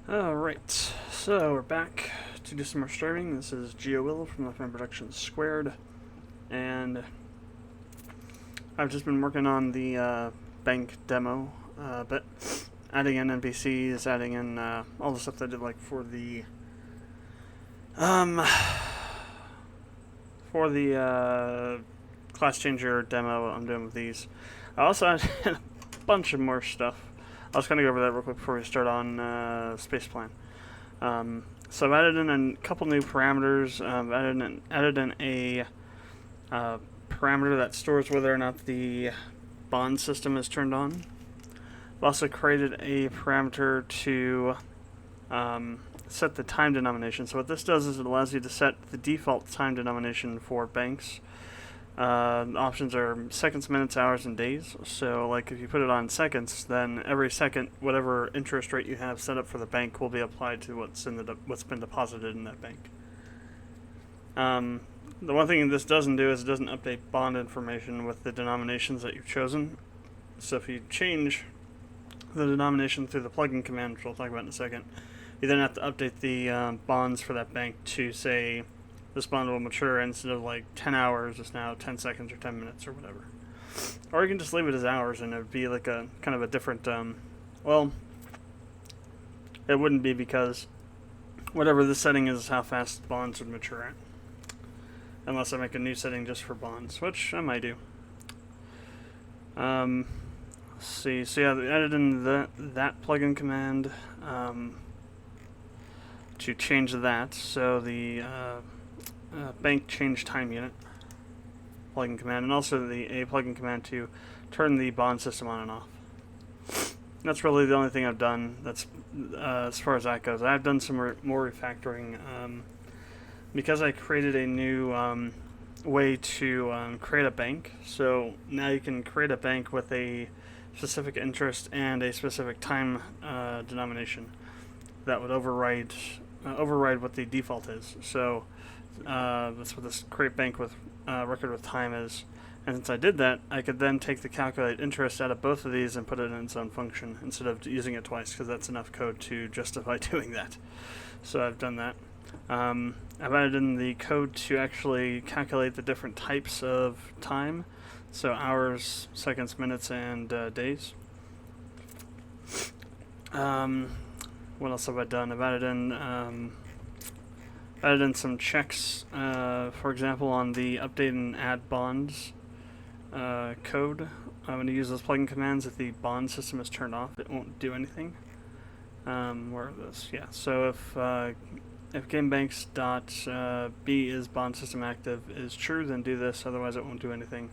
Alright, so we're back to do some more streaming. This is GeoWillow from Productions², and I've just been working on the bank demo, but adding in NPCs, adding in all the stuff that I did like for the class changer demo I'm doing with these. I also added a bunch of more stuff. I'll just kind of go over that real quick before we start on space plan. So I've added in a couple new parameters. Added in a parameter that stores whether or not the bond system is turned on. I've also created a parameter to set the time denomination. So what this does is it allows you to set the default time denomination for banks. The options are seconds, minutes, hours, and days. So, like, if you put it on seconds, then every second, whatever interest rate you have set up for the bank will be applied to what's been deposited in that bank. The one thing this doesn't do is it doesn't update bond information with the denominations that you've chosen. So, if you change the denomination through the plugin command, which we'll talk about in a second, you then have to update the bonds for that bank to say this bond will mature instead of like 10 hours, it's now 10 seconds or 10 minutes or whatever. Or you can just leave it as hours and it would be like a kind of a different, well, it wouldn't be because whatever the setting is how fast bonds would mature at. Unless I make a new setting just for bonds, which I might do. Let's see, so yeah, I added in that plugin command to change that. So the bank change time unit plugin command, and also a plugin command to turn the bond system on and off. That's really the only thing I've done. That's as far as that goes. I've done some more refactoring because I created a new way to create a bank. So now you can create a bank with a specific interest and a specific time denomination that would override what the default is. So that's what this create bank with record with time is. And since I did that, I could then take the calculate interest out of both of these and put it in its own function instead of using it twice, because that's enough code to justify doing that. So I've done that. I've added in the code to actually calculate the different types of time, so hours, seconds, minutes, and days. What else have I done? I've added in some checks, for example, on the update and add bonds code. I'm going to use those plugin commands. If the bond system is turned off, it won't do anything. Where are those? Yeah, so if gamebanks.b is bond system active is true, then do this, otherwise it won't do anything.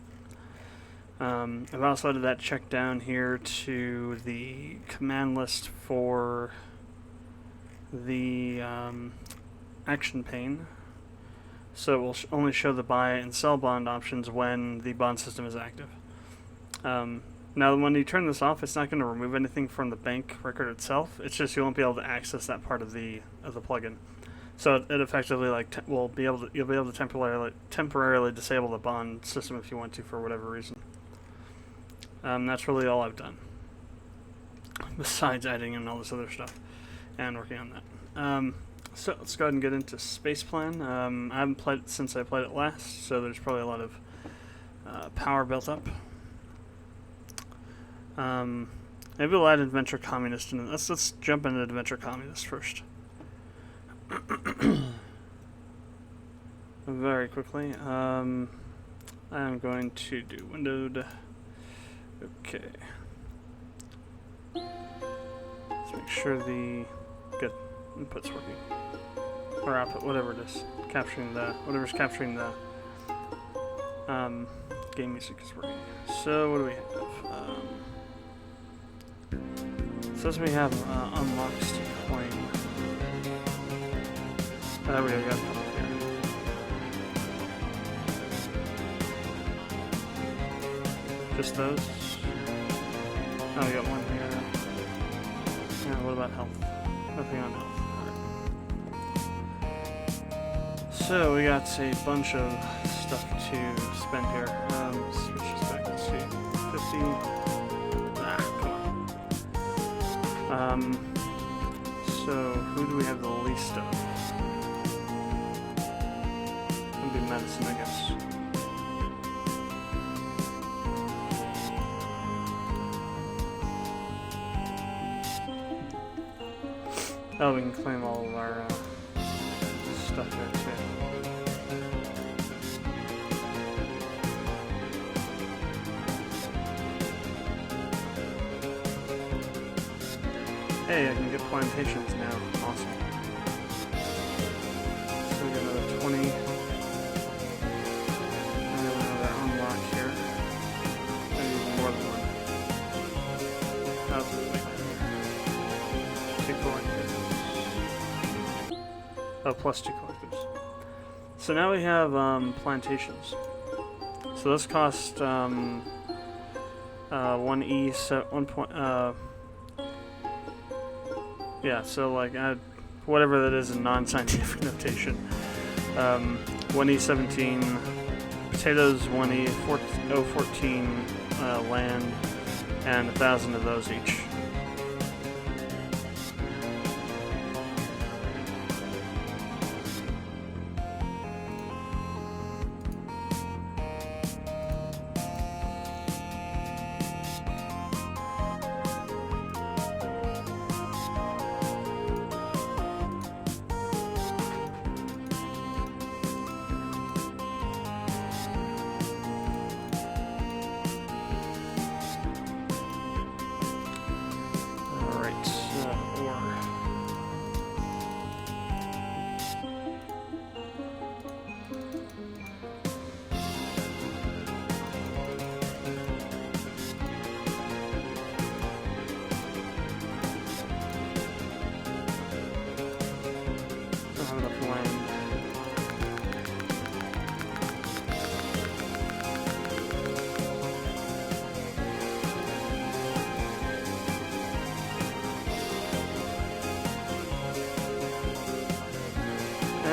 I've also added that check down here to the command list for the action pane, so it will only show the buy and sell bond options when the bond system is active. Now when you turn this off, it's not going to remove anything from the bank record itself. It's just you won't be able to access that part of the plugin. So it effectively you'll be able to temporarily disable the bond system if you want to for whatever reason. That's really all I've done, besides adding in all this other stuff and working on that. So let's go ahead and get into Space Plan. I haven't played it since I played it last, so there's probably a lot of power built up. Maybe we'll add Adventure Communist in it. Let's jump into Adventure Communist first. Very quickly. I'm going to do windowed. Okay. Let's make sure the input's working. Or output, whatever it is. Whatever's capturing the game music is working. So what do we have? Says we have unlocked coin. There we go, got a couple here. Just those? Oh, we got one here. Yeah, what about health? Nothing on health. Alright. So we got a bunch of stuff to spend here. Switch this back to 50. Ah, come on. So, who do we have the least of? Would be medicine, I guess. Oh, we can claim all of our stuff there too. Hey, I can get plantations now. Awesome. So we got another 20. And then another unlock here. Maybe even more than one. How's it like there? 2 collectors. Oh, plus 2 collectors. So now we have plantations. So this cost 1E, so 1 point. Yeah, so like whatever that is in non-scientific notation. 1E17, potatoes 1E, 14 land, and 1,000 of those each.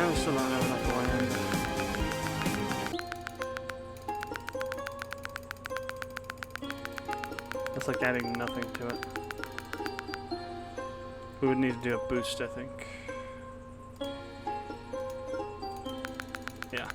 We still don't have enough land. That's like adding nothing to it. We would need to do a boost, I think. Yeah.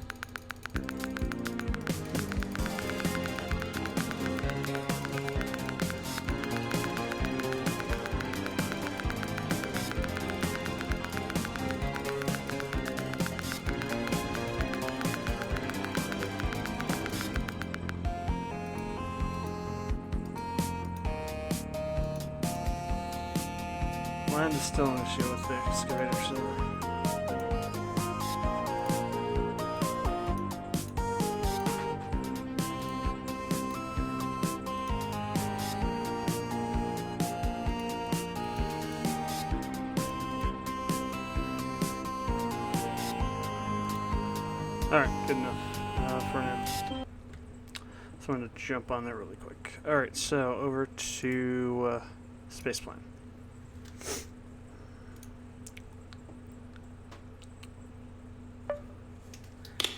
Land is still an issue with the excavator, so... Alright, good enough for now. So I'm going to jump on there really quick. Alright, so over to spaceplan.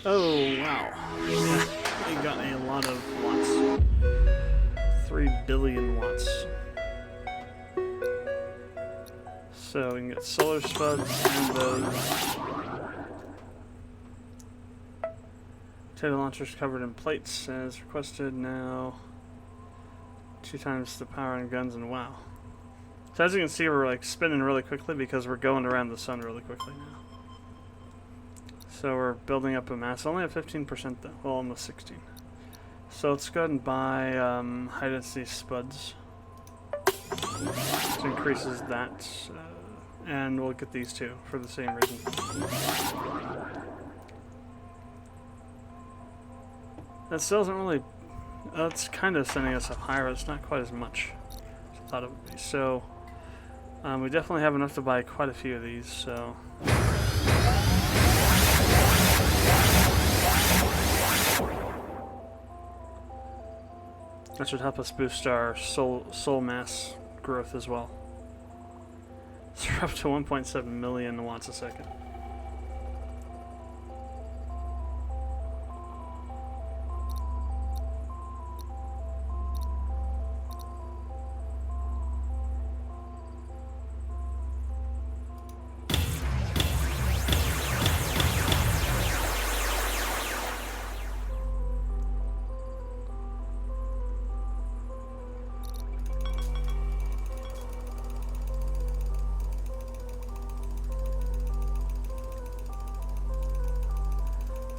Oh, wow. Yeah, we got a lot of watts. 3 billion watts. So we can get solar spuds and those. Potato launchers covered in plates as requested now. 2 times the power on guns, and wow. So as you can see, we're like spinning really quickly because we're going around the sun really quickly now. So we're building up a mass. Only at 15% though. Well, almost 16. So let's go ahead and buy high density spuds. Which increases that. And we'll get these two for the same reason. That still isn't really... That's kind of sending us up higher, but it's not quite as much as I thought it would be. So we definitely have enough to buy quite a few of these, so... That should help us boost our soul mass growth as well. So we're up to 1.7 million watts a second.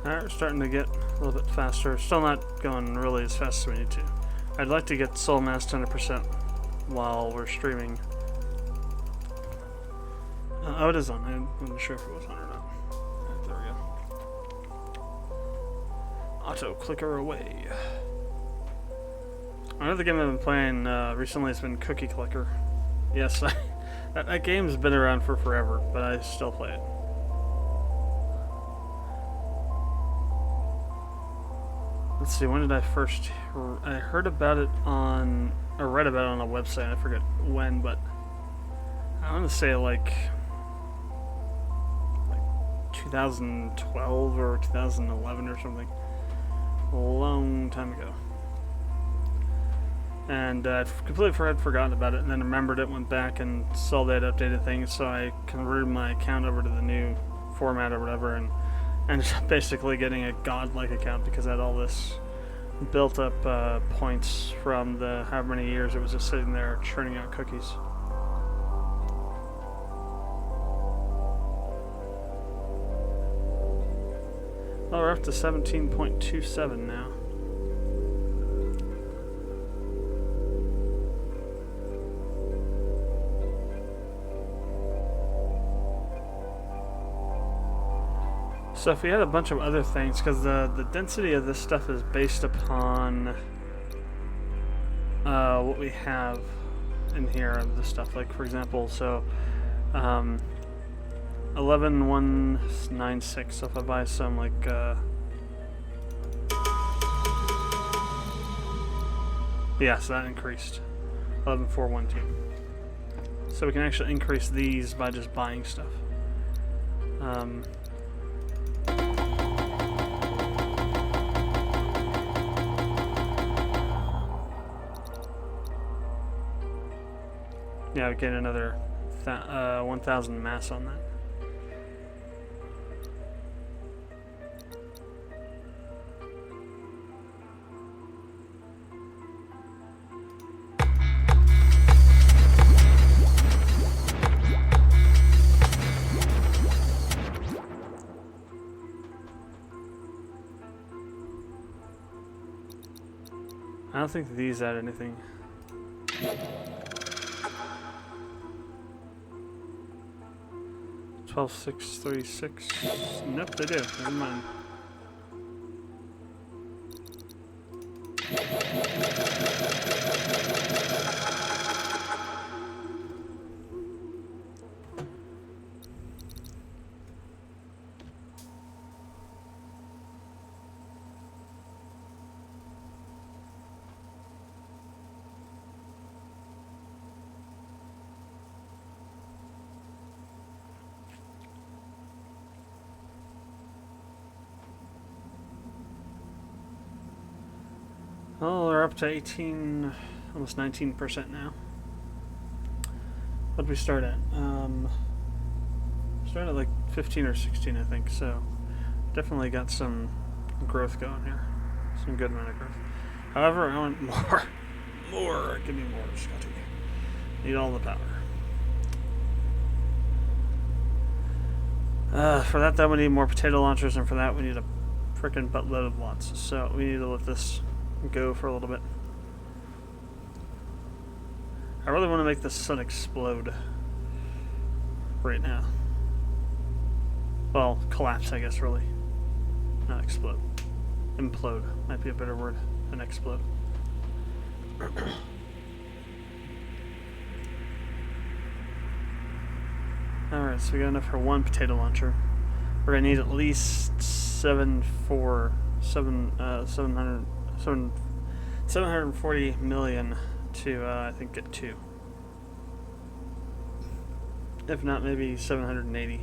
Alright, we're starting to get a little bit faster. Still not going really as fast as we need to. I'd like to get soul mass 100% while we're streaming. Oh, it is on. I wasn't sure if it was on or not. Right, there we go. Auto clicker away. Another game I've been playing recently has been Cookie Clicker. Yes, that game's been around for forever, but I still play it. Let's see, when did I first... I heard about it on... or read about it on a website, I forget when, but... I want to say like 2012 or 2011 or something. A long time ago. And I completely had forgotten about it, and then remembered it, went back and saw they had updated things, so I converted my account over to the new format or whatever, and ended up basically getting a godlike account because I had all this built up points from the however many years it was just sitting there churning out cookies. Oh, we're up to 17.27 now. So if we had a bunch of other things, because the density of this stuff is based upon what we have in here of the stuff. Like, for example, so 11,196. So if I buy some, like, yeah, so that increased 11,412. So we can actually increase these by just buying stuff. Yeah, we get another 1,000 mass on that. I don't think these add anything. $12,636. Nope, they do. Never mind. Oh, we're up to 18, almost 19% now. What did we start at? Started at like 15 or 16, I think, so definitely got some growth going here. Some good amount of growth. However, I want more. More. Give me more, Scotty. Need all the power. For that, then we need more potato launchers, and for that, we need a frickin' buttload of lots. So we need to let this go for a little bit. I really want to make the sun explode right now. Well, collapse, I guess, really. Not explode. Implode might be a better word than explode. Alright, so we got enough for one potato launcher. We're gonna need at least 740 million to, I think, get two. If not, maybe 780.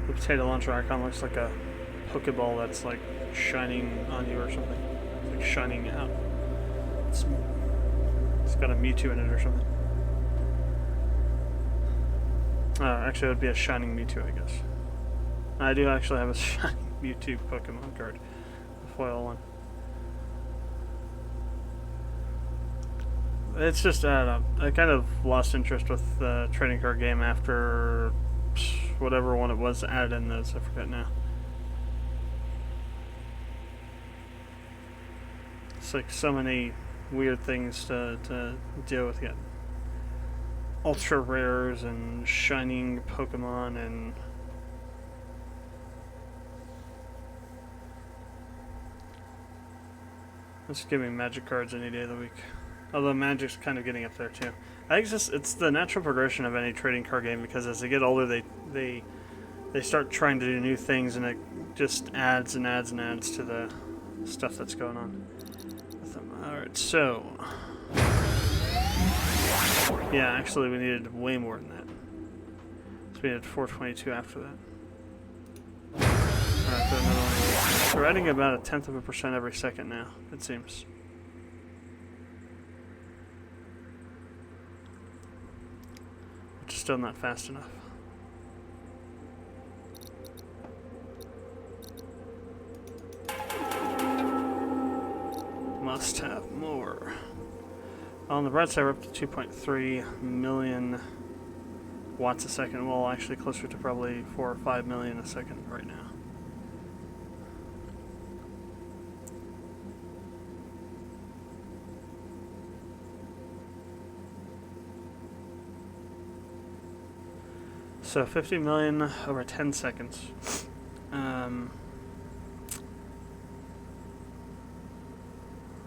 The potato launcher icon looks like a Pokeball that's like shining on you or something. It's like shining out. It's got a Mewtwo in it or something. Actually, it would be a shining Mewtwo, I guess. I do actually have a shining Mewtwo Pokemon card. The foil one. It's just, I don't know. I kind of lost interest with the trading card game after whatever one it was added in those. I forget now. It's like so many weird things to deal with yet. Ultra rares and shining Pokemon and just give me magic cards any day of the week. Although Magic's kind of getting up there too. I think it's the natural progression of any trading card game, because as they get older, they start trying to do new things, and it just adds and adds and adds to the stuff that's going on with them. Alright, so yeah, actually we needed way more than that. So we needed 422 after that. Alright, put another one of those. We're adding about 0.1% every second now, it seems. Which is still not fast enough. Must have more. On the bright side, we're up to 2.3 million watts a second. Well, actually closer to probably 4 or 5 million a second right now. So 50 million over 10 seconds.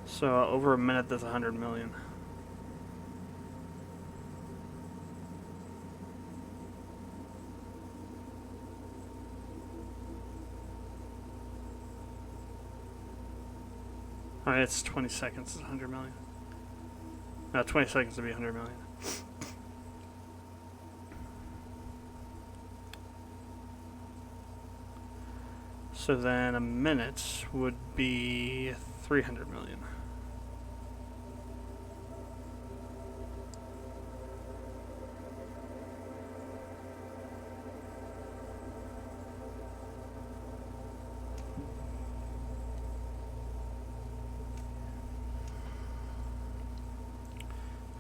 So over a minute, there's 100 million. Alright, it's 20 seconds, it's 100 million. No, 20 seconds to be 100 million. So then a minute would be 300 million.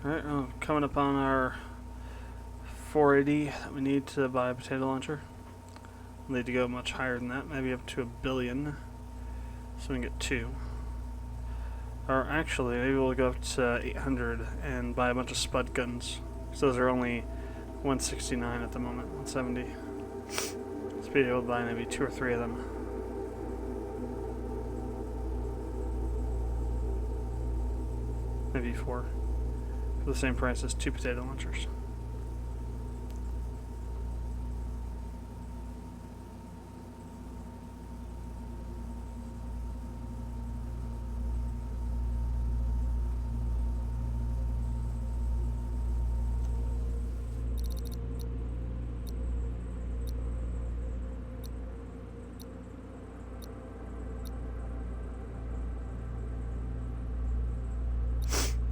Alright, well, coming up on our 480 that we need to buy a potato launcher. We'll need to go much higher than that, maybe up to 1 billion, so we can get 2. Or actually, maybe we'll go up to 800 and buy a bunch of spud guns, because those are only 169 at the moment, 170. Let's be able to buy maybe 2 or 3 of them. Maybe 4. For the same price as 2 potato launchers.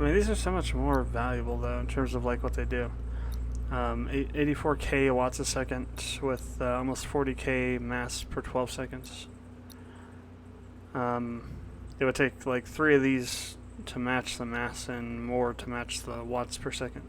I mean, these are so much more valuable, though, in terms of, like, what they do. 84k watts a second with almost 40k mass per 12 seconds. It would take, like, 3 of these to match the mass and more to match the watts per second.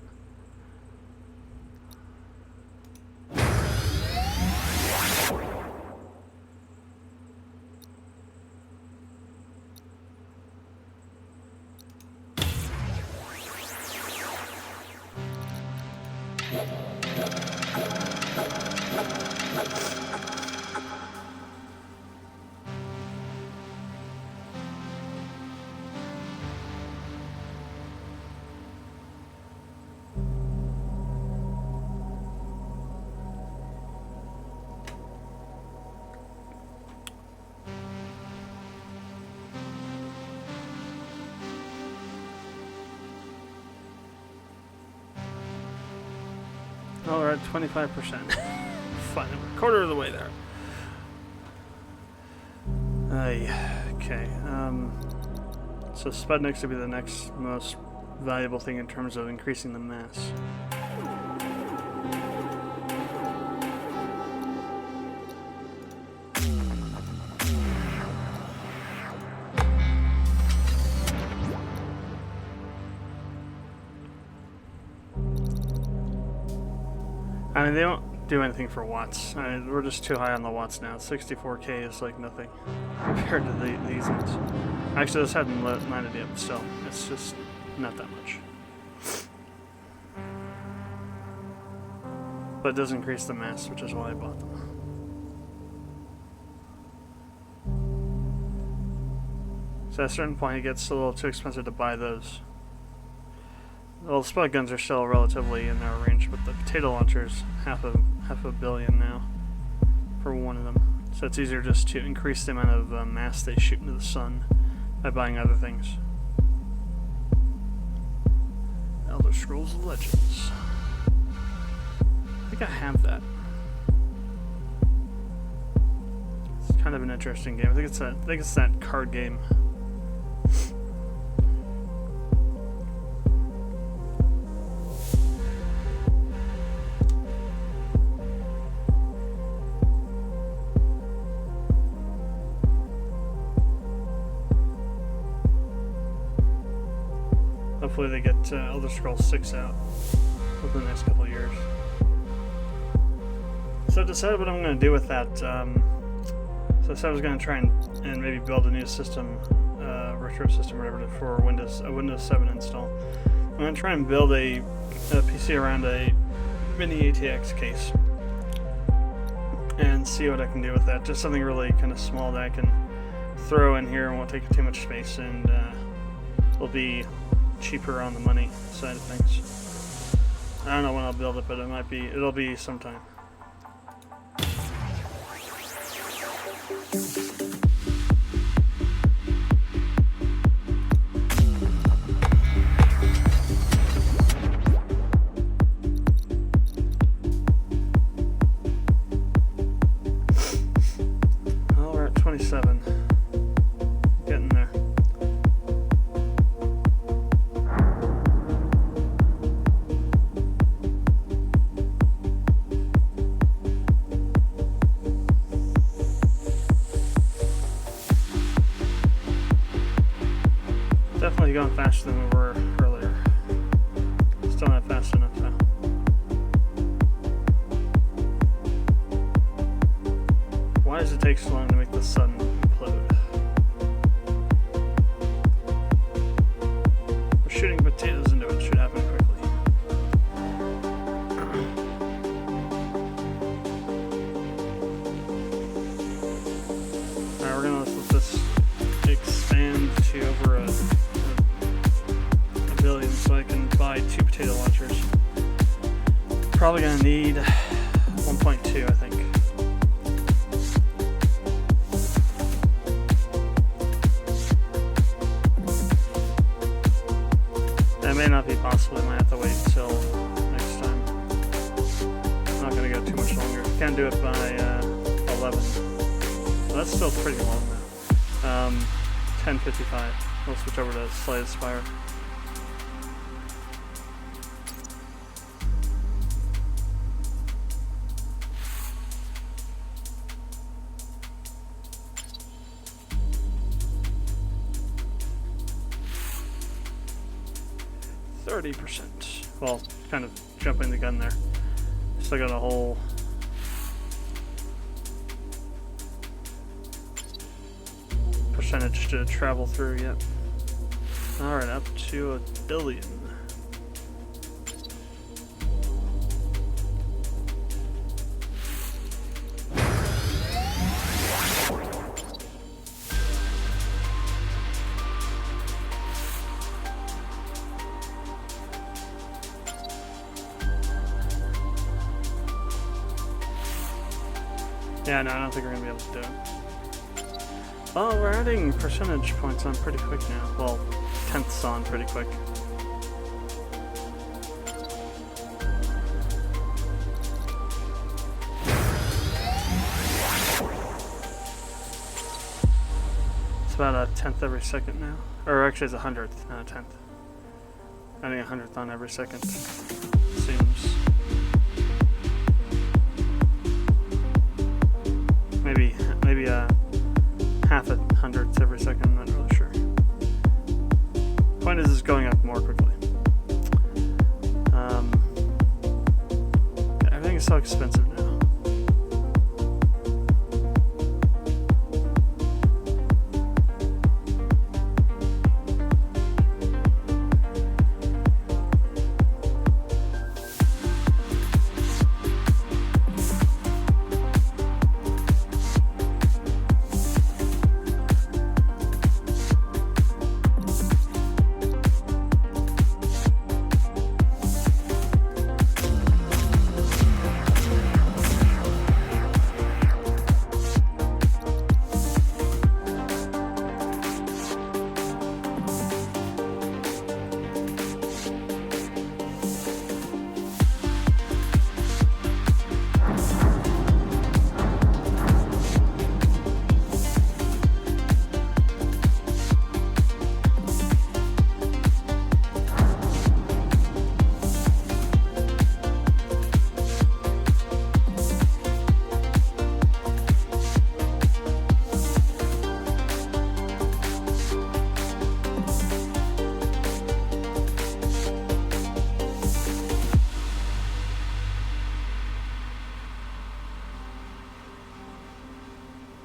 Oh, we're at 25%. Fine, we're a quarter of the way there. Okay. So Sputniks would be the next most valuable thing in terms of increasing the mass. I mean, they don't do anything for watts. I mean, we're just too high on the watts now. 64K is like nothing compared to these ones. Actually, this hadn't landed yet, but still, it's just not that much. But it does increase the mass, which is why I bought them. So at a certain point, it gets a little too expensive to buy those. Well, the spud guns are still relatively in their range, but the potato launcher's half a billion now for one of them. So it's easier just to increase the amount of mass they shoot into the sun by buying other things. Elder Scrolls Legends. I think I have that. It's kind of an interesting game. I think it's that card game. Hopefully they get Elder Scrolls 6 out within the next couple of years. So I decided what I'm going to do with that. So I said I was going to try and maybe build a new system, retro system or whatever, for a Windows 7 install. I'm going to try and build a PC around a mini ATX case and see what I can do with that. Just something really kind of small that I can throw in here and won't take too much space, and will be cheaper on the money side of things. I don't know when I'll build it, but it'll be sometime. Well, we're at 27. Getting there. Definitely going faster than we were earlier. Still not fast enough though. Why does it take so long to make the sun implode? We're shooting potatoes into it. It should happen quickly. Alright, we're gonna let this expand to over a billion so I can buy 2 potato launchers. Probably gonna need 1.2, I think. That may not be possible. I might have to wait until next time. I'm not gonna go too much longer. Can't do it by 11. Well, that's still pretty long now. 10:55. We'll switch over to Spire. %. Well, kind of jumping the gun there. Still got a whole percentage to travel through yet. Alright, up to 1 billion. Yeah, no, I don't think we're going to be able to do it. Oh, we're adding percentage points on pretty quick now. Well, tenths on pretty quick. It's about a tenth every second now. Or actually it's 100th, not a tenth. Adding 100th on every second seems... Maybe half a hundredth every second, I'm not really sure. Point is, it's going up more quickly. Everything is how expensive now.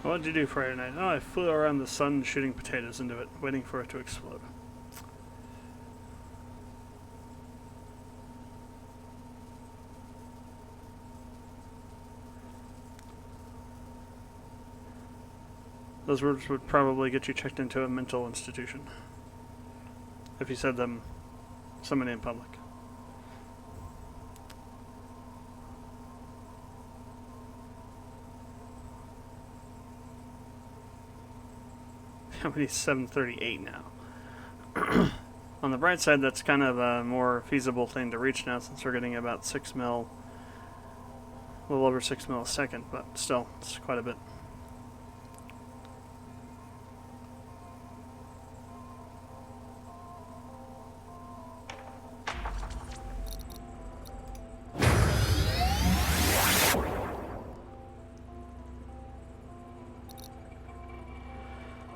What did you do Friday night? Oh, I flew around the sun shooting potatoes into it, waiting for it to explode. Those words would probably get you checked into a mental institution if you said them somebody in public. Company's 738 now. On the bright side, that's kind of a more feasible thing to reach now, since we're getting about 6 mil, a little over 6 mil a second, but still, it's quite a bit.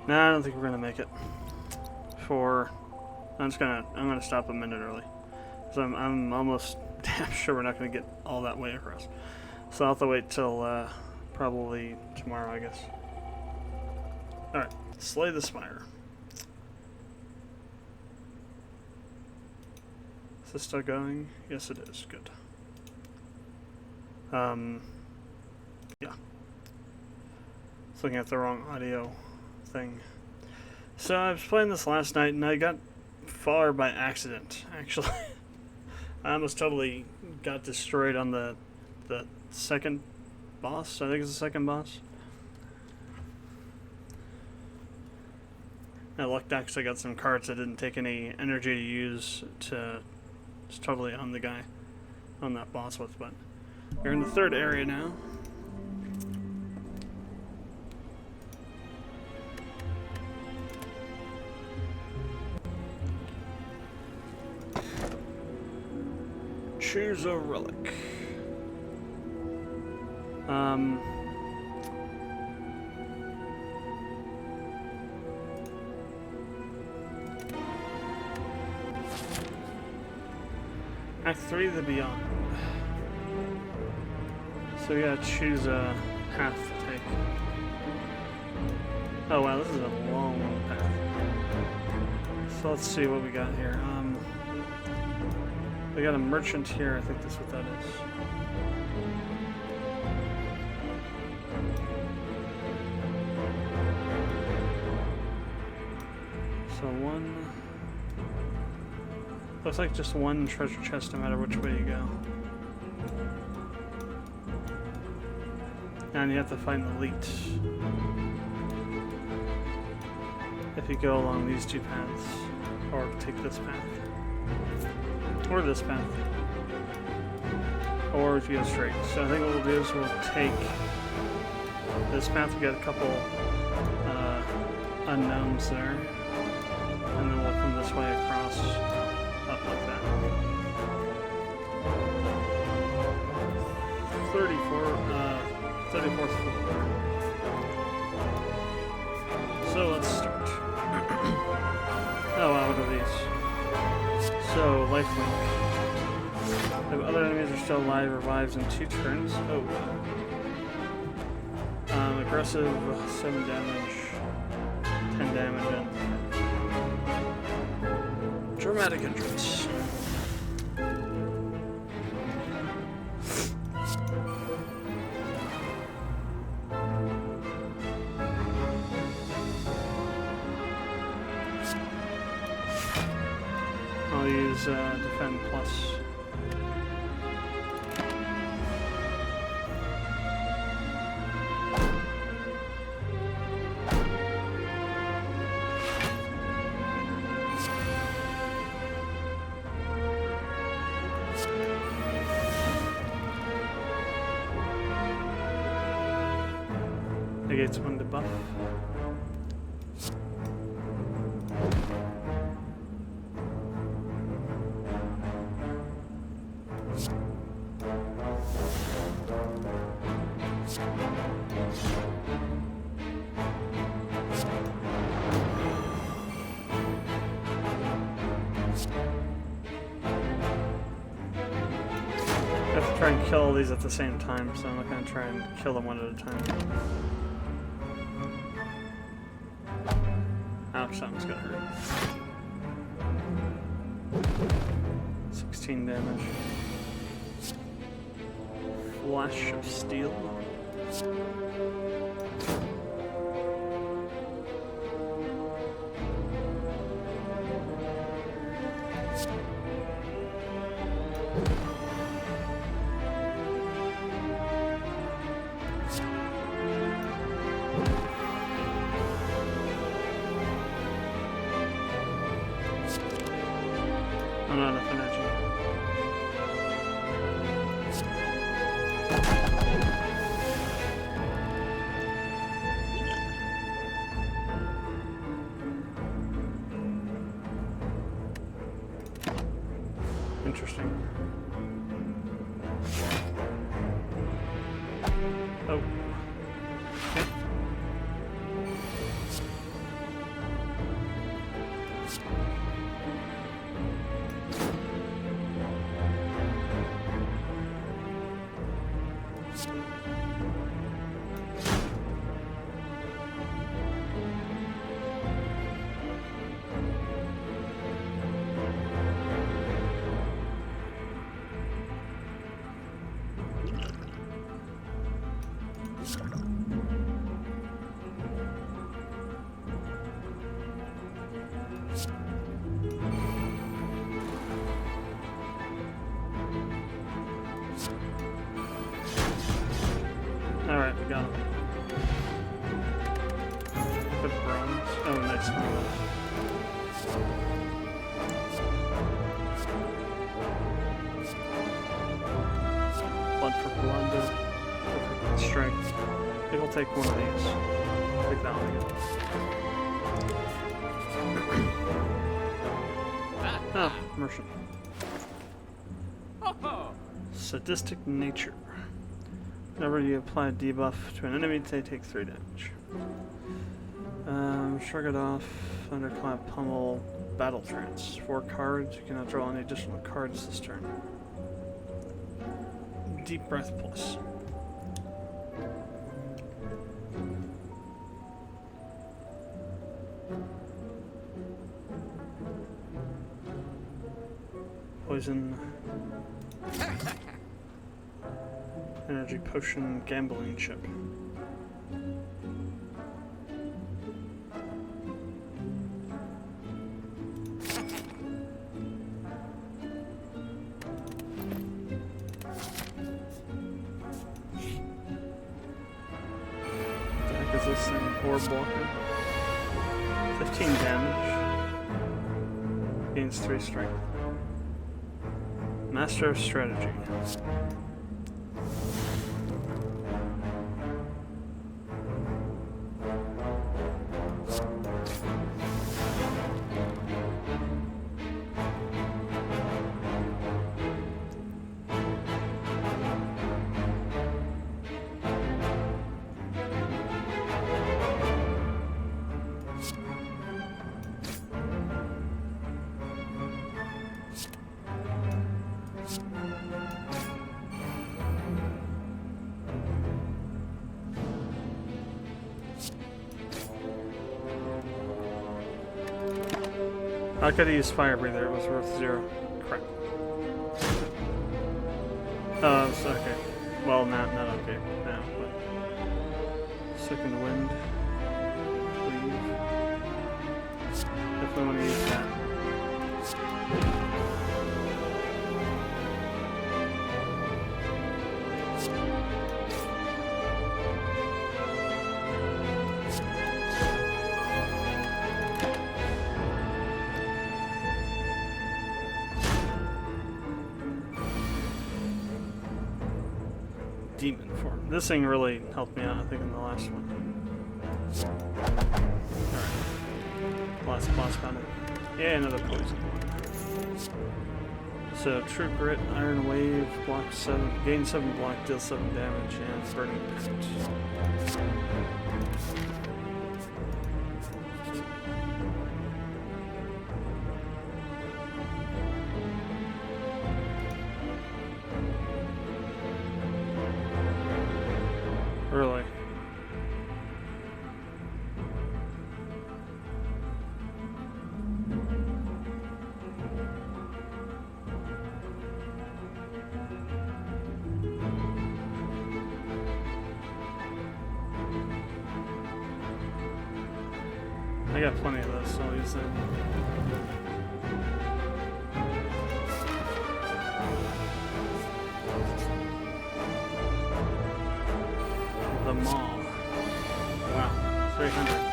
No, I don't think we're gonna make it. I'm gonna stop a minute early, so I'm almost damn sure we're not gonna get all that way across. So I'll have to wait till probably tomorrow, I guess. All right, slay the Spire. Is this still going? Yes, it is. Good. Yeah. I was looking at the wrong audio thing. So I was playing this last night and I got far by accident, actually. I almost totally got destroyed on the second boss. I think it's the second boss. I lucked out because I got some cards that didn't take any energy to use to just totally on the guy on that boss with, but we're in the third area now. Choose a relic. Act 3, the Beyond. So we gotta choose a path to take. Oh wow, this is a long path. So let's see what we got here. We got a merchant here, I think that's what that is. So looks like just one treasure chest no matter which way you go. And you have to find the elite. If you go along these two paths, or take this path. Or this path. Or if you go straight. So I think what we'll do is we'll take this path. We got a couple unknowns there. And then we'll come this way across, up like that. 34th floor. So let's start. Oh wow, what are these? So, lifelink. If other enemies are still alive revives in 2 turns. Oh. Aggressive, 7 damage, 10 damage, and dramatic entrance. I'll use defend plus. Negates 1 debuff. I have to try and kill all these at the same time, so I'm not going to try and kill them one at a time. Ouch, that one's gonna hurt. 16 damage. Flash of Steel. Not enough energy. Interesting. Oh. Okay. Alright, we got him. Good bronze. Oh, nice one. Blood for blood. Perfect strength. I think I'll take one of these. Take that one again. Ah, merchant. Sadistic nature. Whenever you apply a debuff to an enemy, they take 3 damage. Shrug it off. Thunderclap, pummel, battle trance. 4 cards. You cannot draw any additional cards this turn. Deep breath plus. Poison. Energy potion, gambling chip. What the heck is this thing? Orb blocker. 15 damage. Gains 3 strength. Master of strategy. I could have used Fire Breather, it was worth 0. Crap. So okay. Well, not okay now, but... Second Wind. Leave. Definitely want to use that. Demon form. This thing really helped me out, I think, in the last one. Alright. Last got it. Yeah, another poison one. So, True Grit, Iron Wave, block 7, gain 7 block, deal 7 damage, and Burning Pact. Really? I got plenty of this, so I'll use that. The Maw. Wow, 300.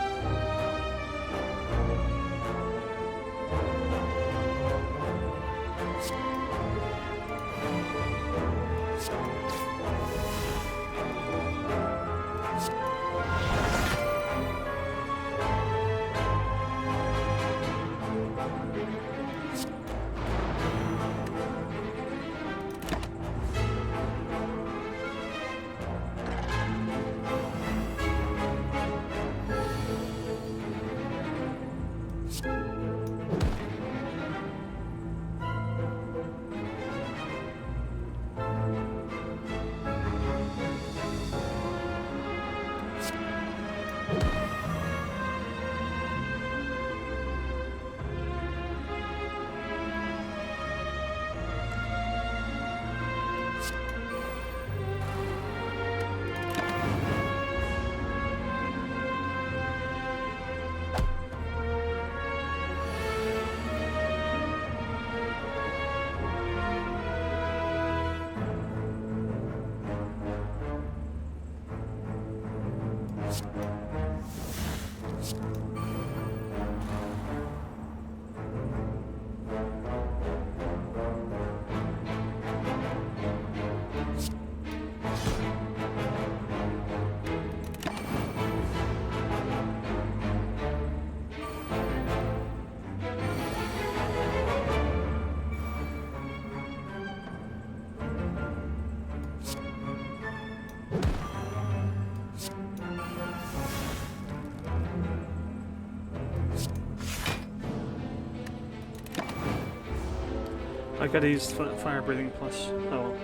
I gotta use fire breathing plus. Oh well.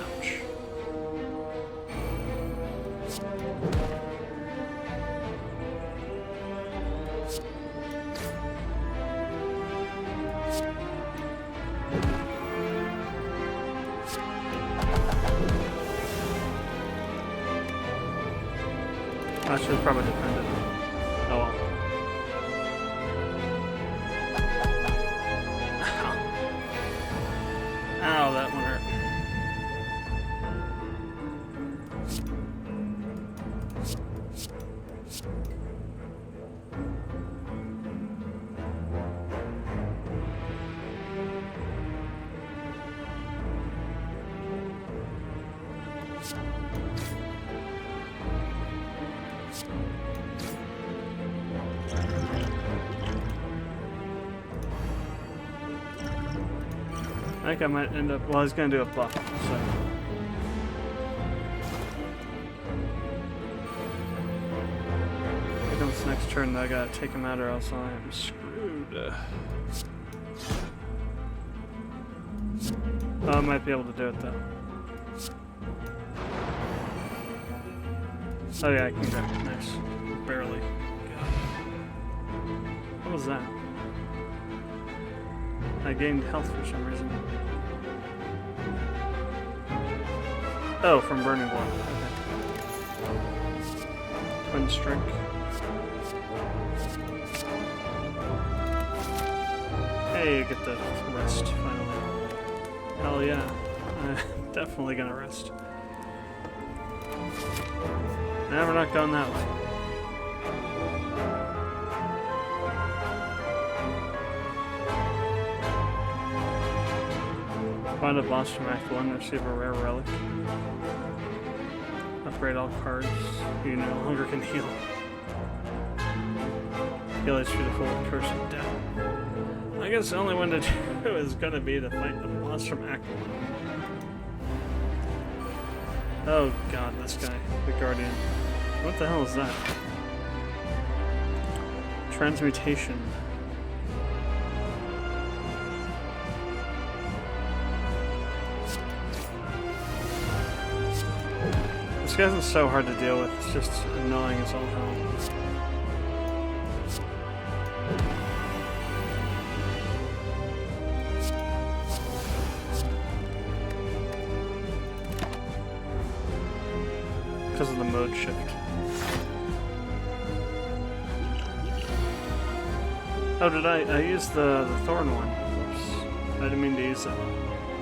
Ouch. I should have probably defended. Oh well. Ow, that one hurt. I think I might end up, well, he's going to do a buff, so. Here comes the next turn, I gotta take him out or else I am screwed. Oh, I might be able to do it though. Oh yeah, I can go. Nice. Barely. Good. is that? I gained health for some reason. Oh, from burning blood. Okay. Twin strike. Hey, you get the rest finally. Hell yeah. I'm definitely gonna rest. Nah, we're not going that way. Find a boss from Act 1, receive a rare relic. Upgrade all cards. You no longer can heal. Heal HP to full curse of death. I guess the only one to do is gonna be to fight the boss from Act 1. Oh god, this guy, the Guardian. What the hell is that? Transmutation. This guy's so hard to deal with, it's just annoying as all hell. Because of the mode shift. Oh, did I used the thorn one. Oops. I didn't mean to use that one.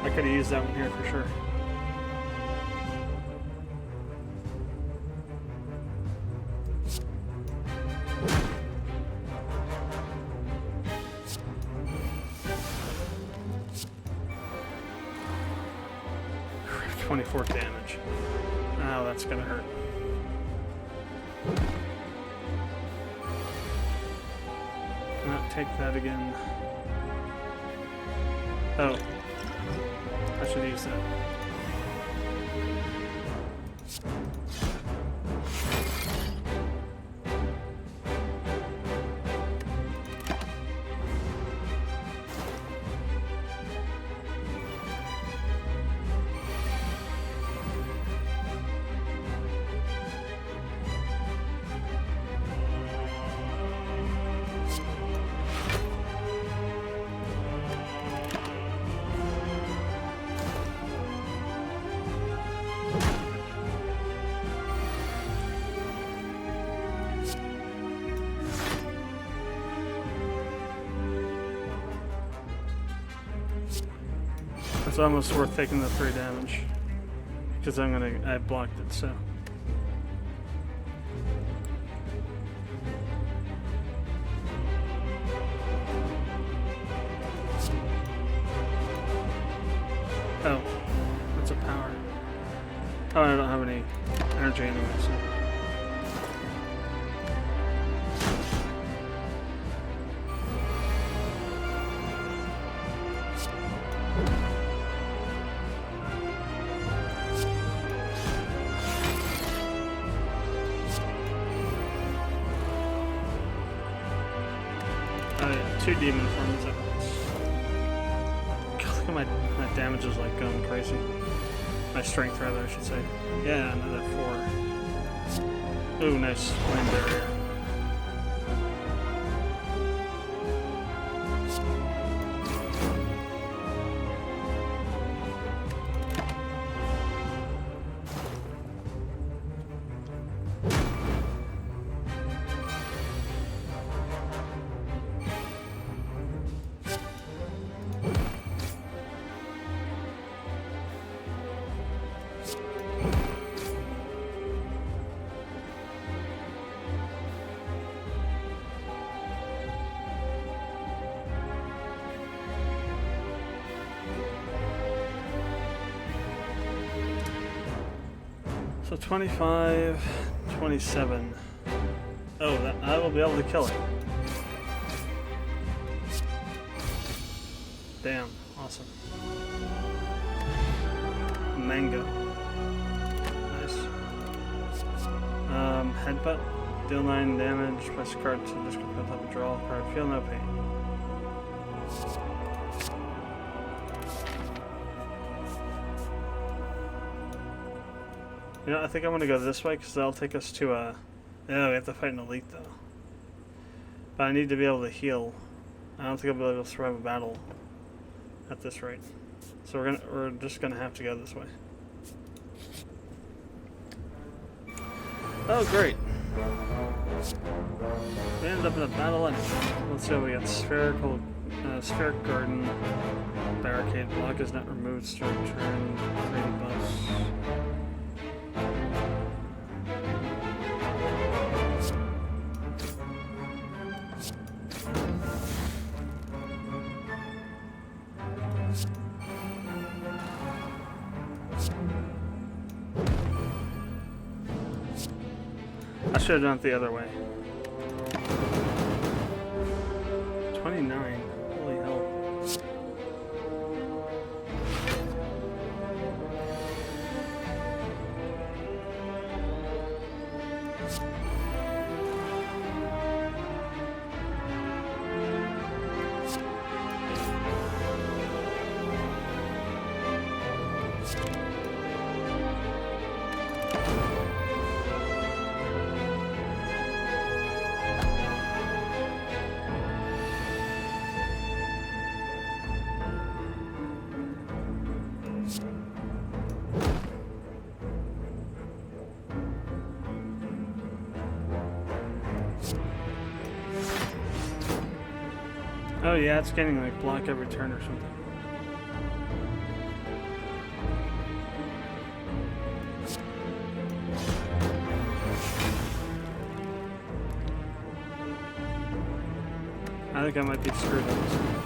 I could have used that one here for sure. Crap, 24 damage. Oh, that's gonna hurt. Not take that again. Oh. I should use that. It's almost worth taking the 3 damage. Because I blocked it, so. Oh, that's a power. Oh, I don't have any energy anyway, so. Oh yeah, 2 demon forms at once. God, look at my damage is like going crazy. My strength, rather, I should say. Yeah, another 4. Ooh, nice flame barrier. So 25, 27. Oh, I will be able to kill it. Damn, awesome. Mango. Nice. Headbutt. Deal 9 damage. Press a card to discard pile top and draw a card. Feel no pain. You know, I think I'm gonna go this way because that'll take us to a. Oh, we have to fight an elite though. But I need to be able to heal. I don't think I'll be able to survive a battle at this rate. So we're just gonna have to go this way. Oh great. We ended up in a battle anyway. Let's see what we got. Spheric garden. Barricade. Block is not removed. Start turn. Green bus. I should have done it the other way. 29. Holy hell. Oh yeah, it's getting like block every turn or something. I think I might be screwed on this one.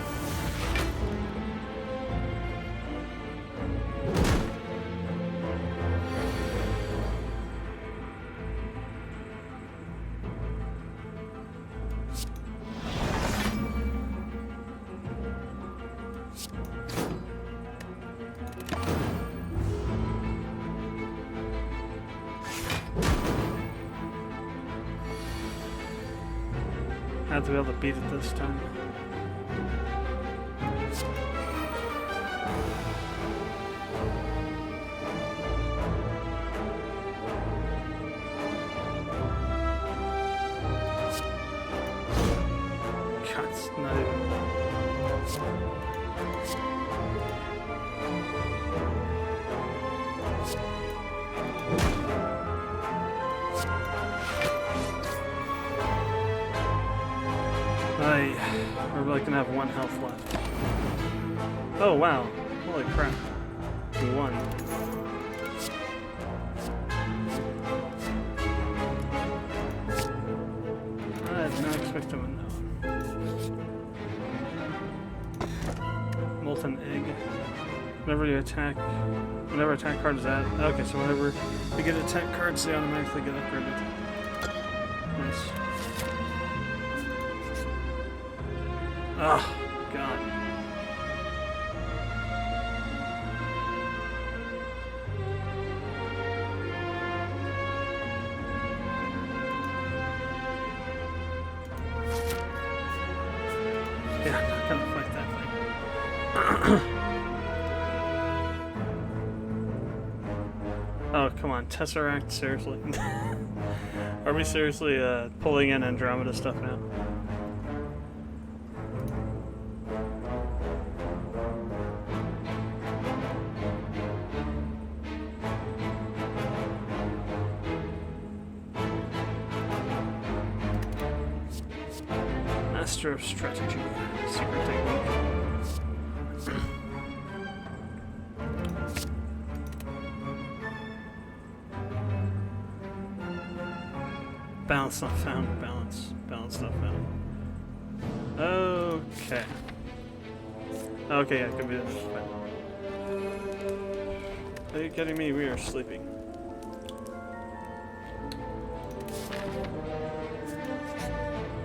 I have to be able to beat it this time. God, it's not even... We're like gonna have 1 health left. Oh wow! Holy crap! We won. I did not expect to win that one. Molten egg. Whenever attack card is added. Okay, so whenever we get attack cards, they automatically get upgraded. Nice. Oh, God. Yeah, I'm not gonna fight that thing. Oh, come on. Tesseract, seriously? Are we seriously pulling in Andromeda stuff now? Master of Strategy. Secret technique. Balance not found. Balance not found. Okay. Okay, yeah, could be this. Are you kidding me? We are sleeping.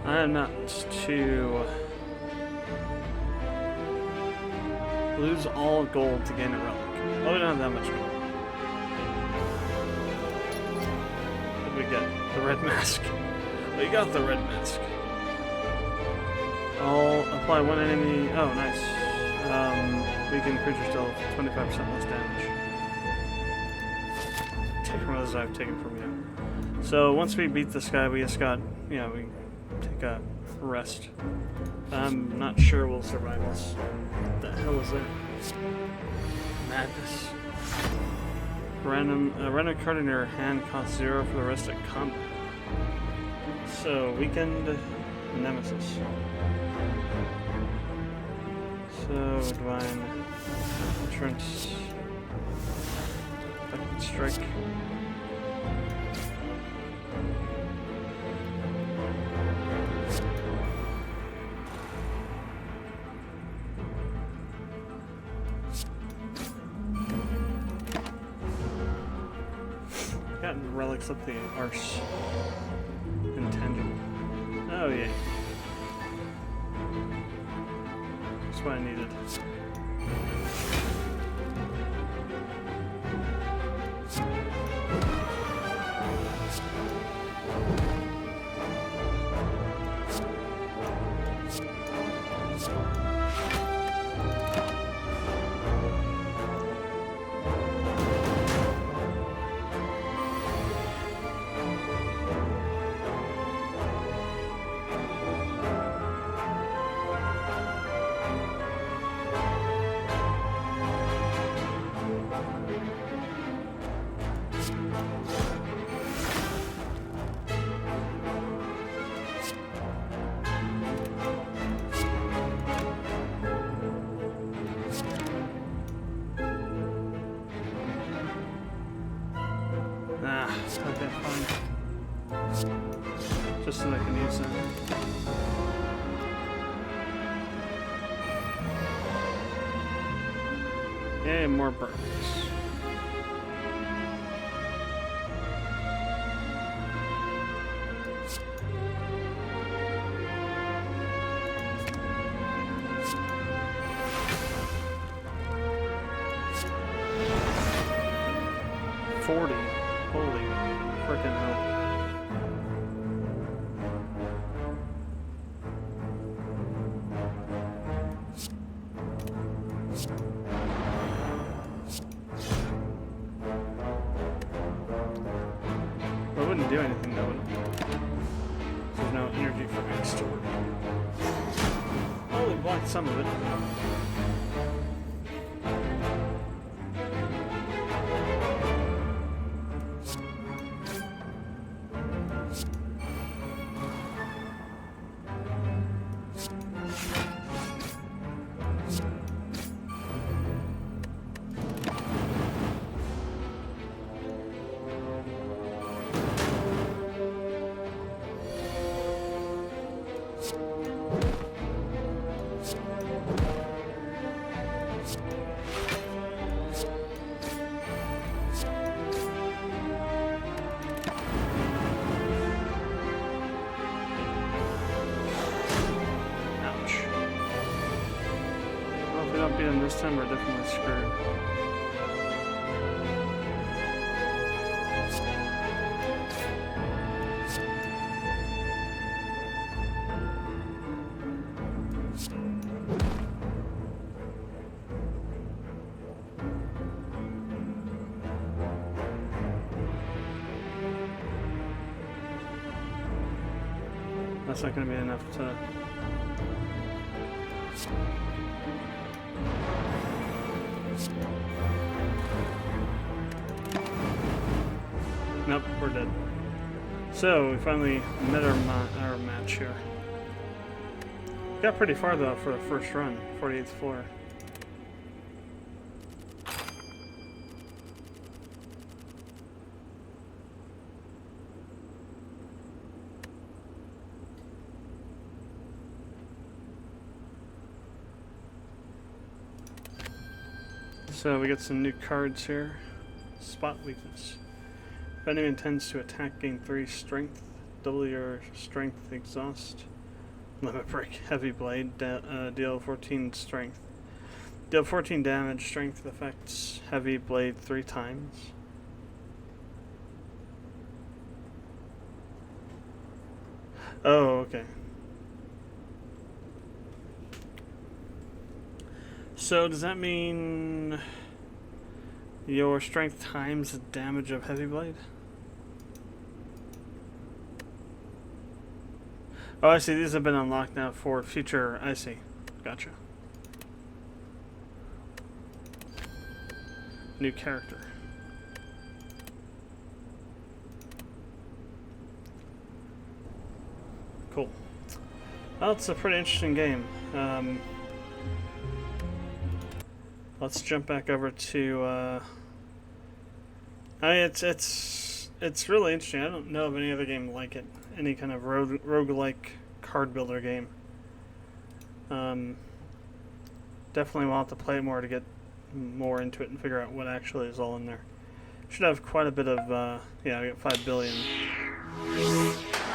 I am not to lose all gold to gain a relic. Oh, we don't have that much gold. What did we get? The red mask. We got the red mask. I'll apply one enemy. Oh, nice. Weaken creatures deal 25% less damage. Take from others I've taken from you. So once we beat this guy, we just got, you know, we take a rest. I'm not sure we'll survive this. What the hell is that? Madness. Random card in your hand costs 0 for the rest of combat. So, weakened Nemesis. So, Divine Entrance. Second Strike. Got relics up the arse. Intangible. Oh yeah. That's what I needed. Okay, fine. Just so I can use that. Yay, more birds. Holy frickin' hell. Well, it wouldn't do anything though, would it? There's no energy for me to store. Oh, we blocked some of it. If we don't beat him this time, we're definitely screwed. That's not going to be enough to... Nope, we're dead. So, we finally met our match here. Got pretty far though for the first run, 48th floor. So we get some new cards here. Spot weakness. If enemy intends to attack, gain 3 strength. Double your strength exhaust. Limit break. Heavy blade. Deal 14 strength. Deal 14 damage. Strength effects. Heavy blade 3 times. Oh, okay. So does that mean your strength times the damage of heavy blade? Oh, I see. These have been unlocked now for future. I see. Gotcha. New character. Cool. Well, it's a pretty interesting game. Let's jump back over to. It's really interesting. I don't know of any other game like it. Any kind of roguelike card builder game. Definitely will have to play it more to get more into it and figure out what actually is all in there. Should have quite a bit of, yeah, I got 5 billion.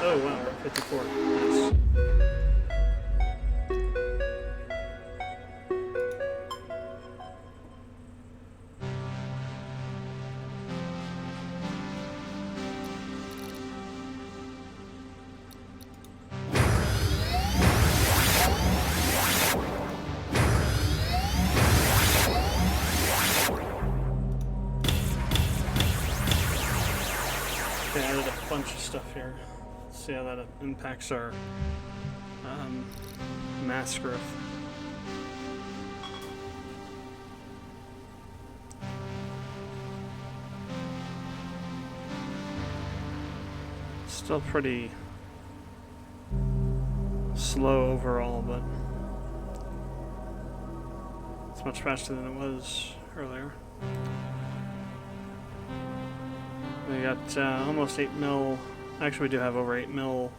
Oh wow, we're at 54. Nice. Okay, I added a bunch of stuff here. Let's see how that impacts our mass growth. Still pretty slow overall, but it's much faster than it was earlier. We got almost 8 mil. Actually, we do have over 8 mil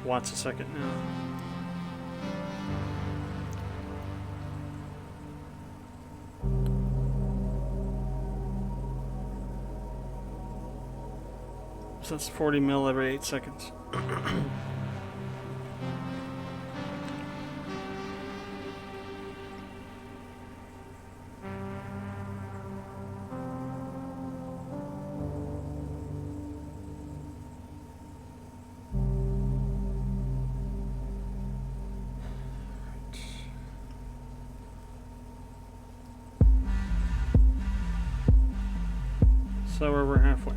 watts a second now. So that's 40 mil every 8 seconds. So we're halfway.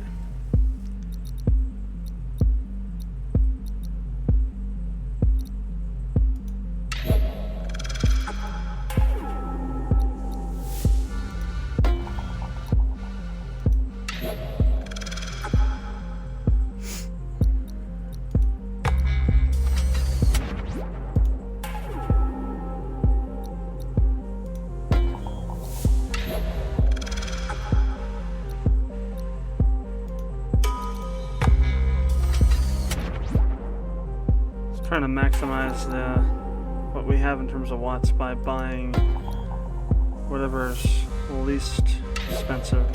Trying to maximize what we have in terms of watts by buying whatever's least expensive.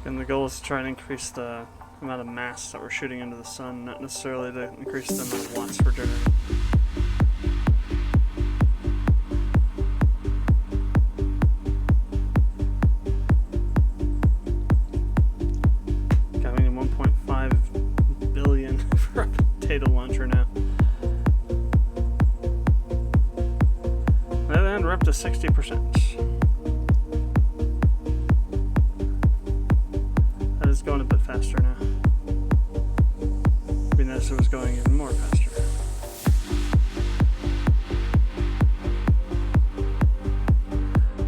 And the goal is to try and increase the amount of mass that we're shooting into the sun, not necessarily to increase the amount of watts we're generating. Got me 1.5 billion for a potato launcher now. And we're up to 60%. Going a bit faster now. It'd be nice if it was going even more faster.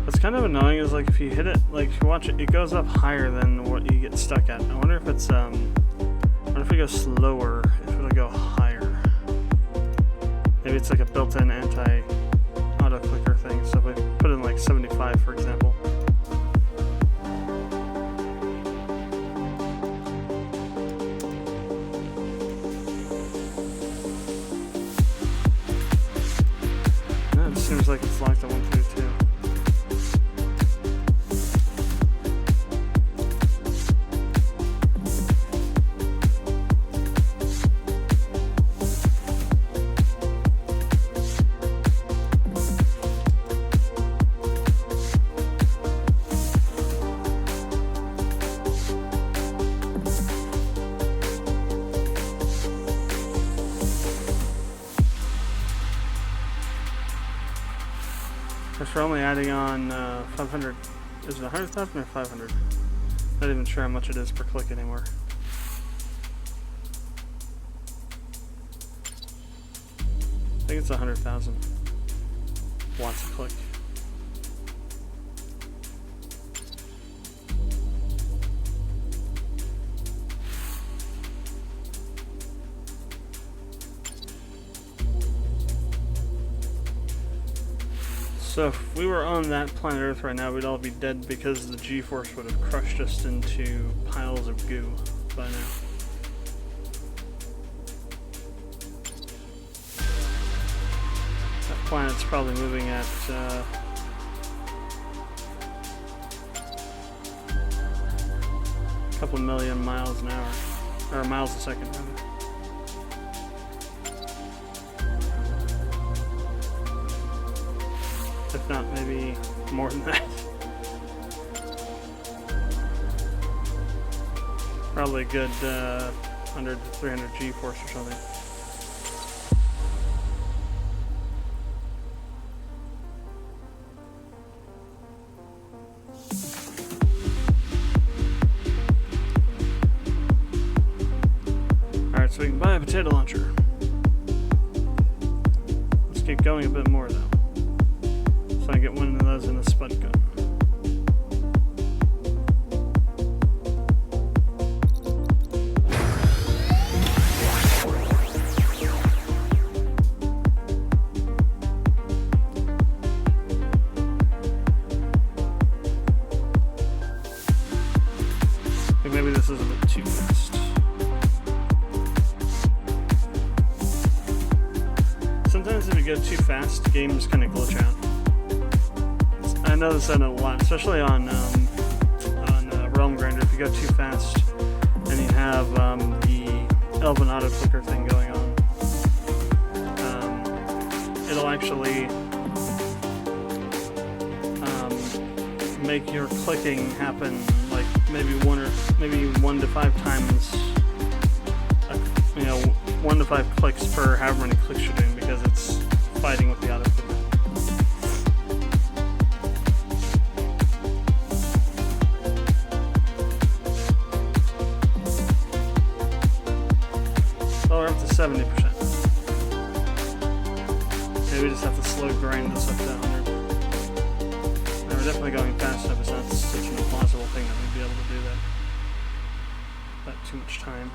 What's kind of annoying is like if you hit it, like if you watch it, it goes up higher than what you get stuck at. I wonder if it's I wonder if it goes slower, if it'll go higher. Maybe it's like a built-in anti-auto clicker thing. So if we put in like 75, for example. Seems like it's locked at 132. First, we're only adding on 500. Is it 100,000 or 500? Not even sure how much it is per click anymore. I think it's 100,000 watts a click. So if we were on that planet Earth right now, we'd all be dead because the G-force would have crushed us into piles of goo by now. That planet's probably moving at a couple million miles an hour, or miles a second, rather. If not, maybe more than that. Probably a good 100 to 300 G-force or something. Alright, so we can buy a potato launcher. Let's keep going a bit more though. So I get one of those in a spud gun. I think maybe this is a bit too fast. Sometimes if you go too fast, games kind of glitch out. I notice that a lot, especially on Realm Grinder. If you go too fast and you have the Elven auto clicker thing going on, it'll actually make your clicking happen like maybe 1 to 5 times. 1 to 5 clicks per however many clicks you're doing because it's fighting with the auto clicker. Well, we're up to 70%. Maybe we just have to slow grind this up to 100. And we're definitely going fast enough. It's not such an impossible thing that we'd be able to do that without too much time.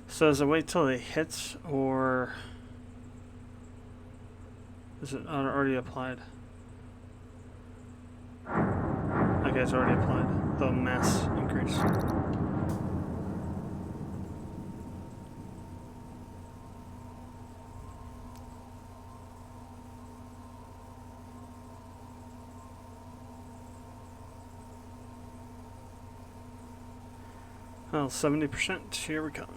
So does it wait till it hits, or is it already applied? Okay, it's already applied. The mass increase. Well, 70%, here we come.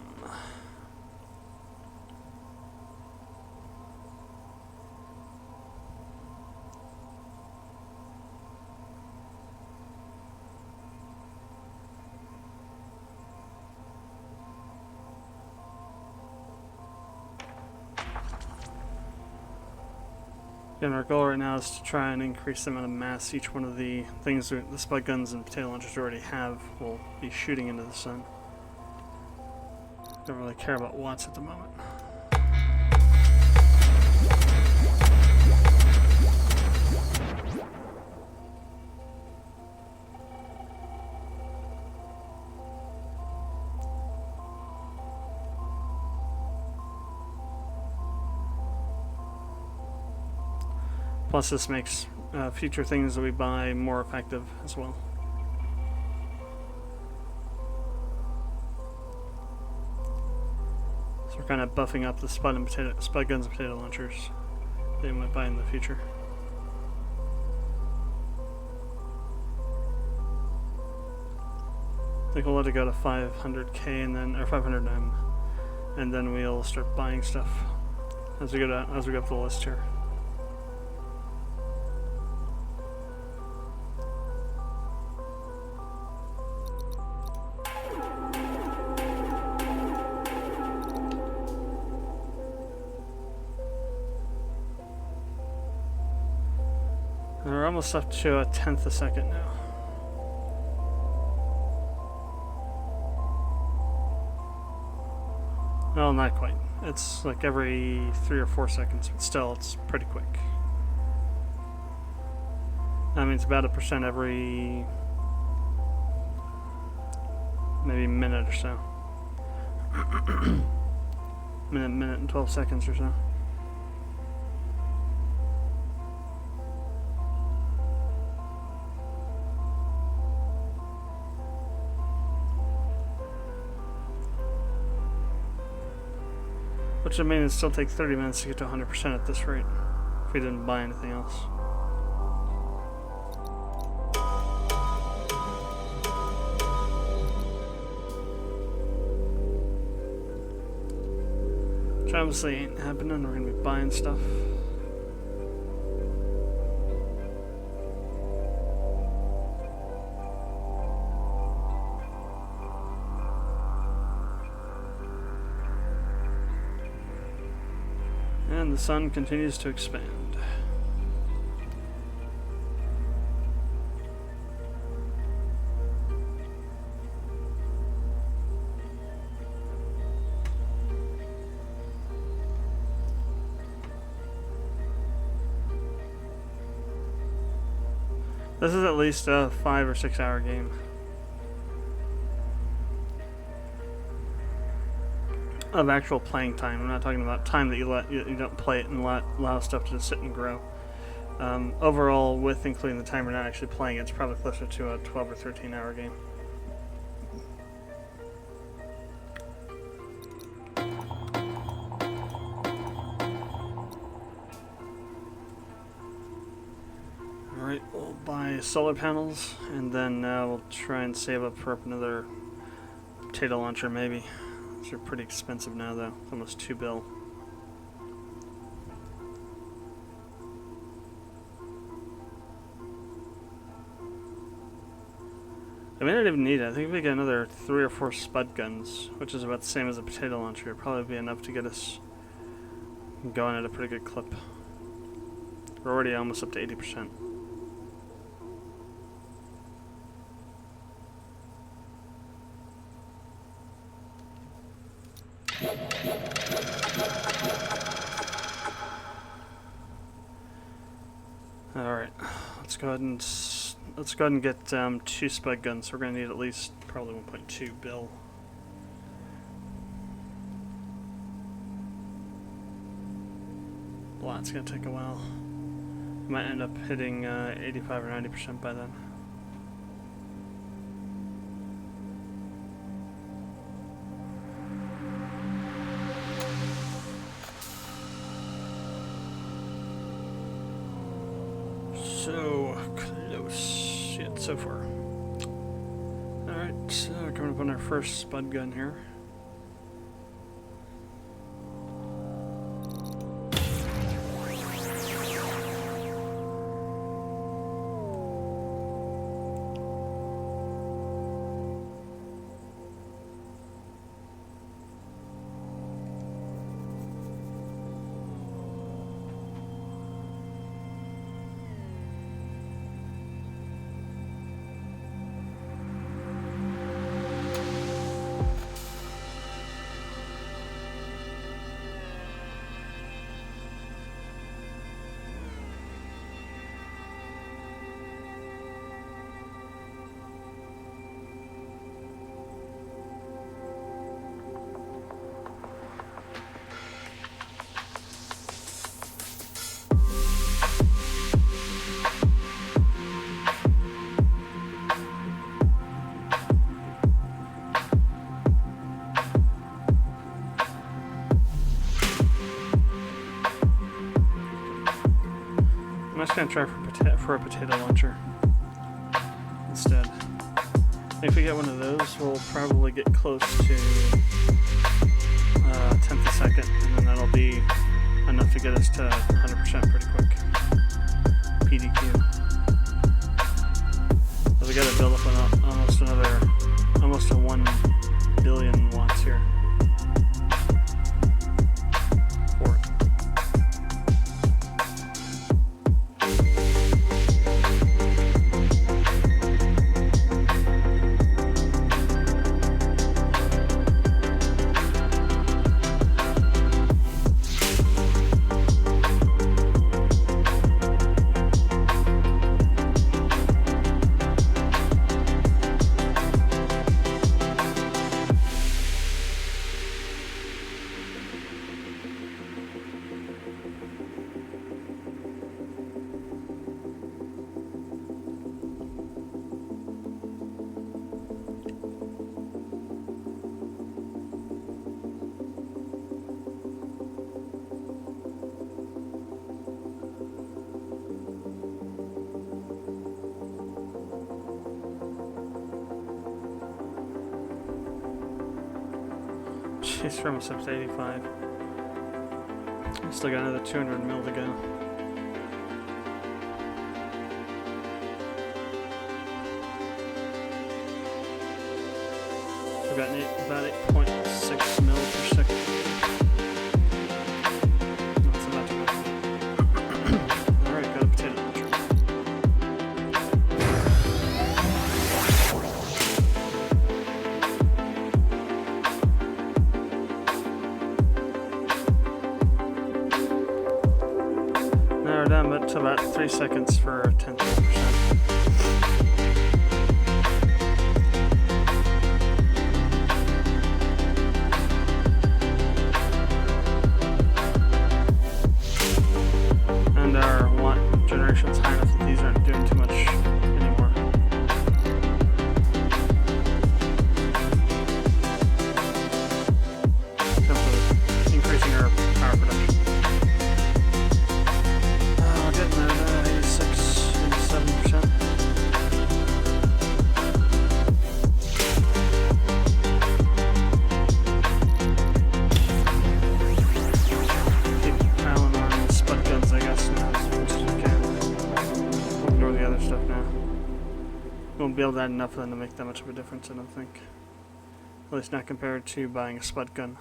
And our goal right now is to try and increase the amount of mass each one of the things that the spud guns and potato launchers already have will be shooting into the sun. Don't really care about watts at the moment. Plus this makes future things that we buy more effective as well. So we're kind of buffing up the spud guns and potato launchers that you might buy in the future. I think we'll let it go to 500k and then, or 500M, and then we'll start buying stuff as we go up the list here. We're almost up to a tenth a second now. No, not quite. It's like every 3 or 4 seconds, but still, it's pretty quick. That means about 1% every maybe minute or so. minute and 12 seconds or so. Which would mean it'd still take 30 minutes to get to 100% at this rate, if we didn't buy anything else. Which obviously ain't happening, we're gonna be buying stuff. And the sun continues to expand. This is at least a 5 or 6 hour game. Of actual playing time. I'm not talking about time that you don't play it and allow stuff to just sit and grow. Overall, with including the time we're not actually playing it, it's probably closer to a 12 or 13 hour game. Alright, we'll buy solar panels, and then we'll try and save up for another potato launcher maybe. These are pretty expensive now though, almost $2 bill. I may not even need it. I think if we get another 3 or 4 spud guns, which is about the same as a potato launcher, it'll probably be enough to get us going at a pretty good clip. We're already almost up to 80%. Alright, let's go ahead and get 2 spud guns. So we're gonna need at least probably 1.2 bill. Well, that's gonna take a while. Might end up hitting 85 or 90% by then. So close yet so far. Alright, so coming up on our first spud gun here. I'm just gonna try for a potato launcher instead. If we get one of those, we'll probably get close to 10th a second, and then that'll be enough to get us to 100% pretty quick. PDQ. So we gotta build up almost a 1 billion watts here. Jeez, we're almost up to 85. Still got another 200 mil to go. We've got about 8.6 mil per second. That's about to go. Alright, got a potato launcher. Now we're down to about 3 seconds for 10%. Generation's high enough that these aren't doing too much anymore. In terms of increasing our power production. We're getting at 86, 87%. Keep piling on spud guns, I guess, now as much as we can. Ignore the other stuff now. Won't be able to add enough of them to make that much of a difference, I don't think. At least not compared to buying a spud gun.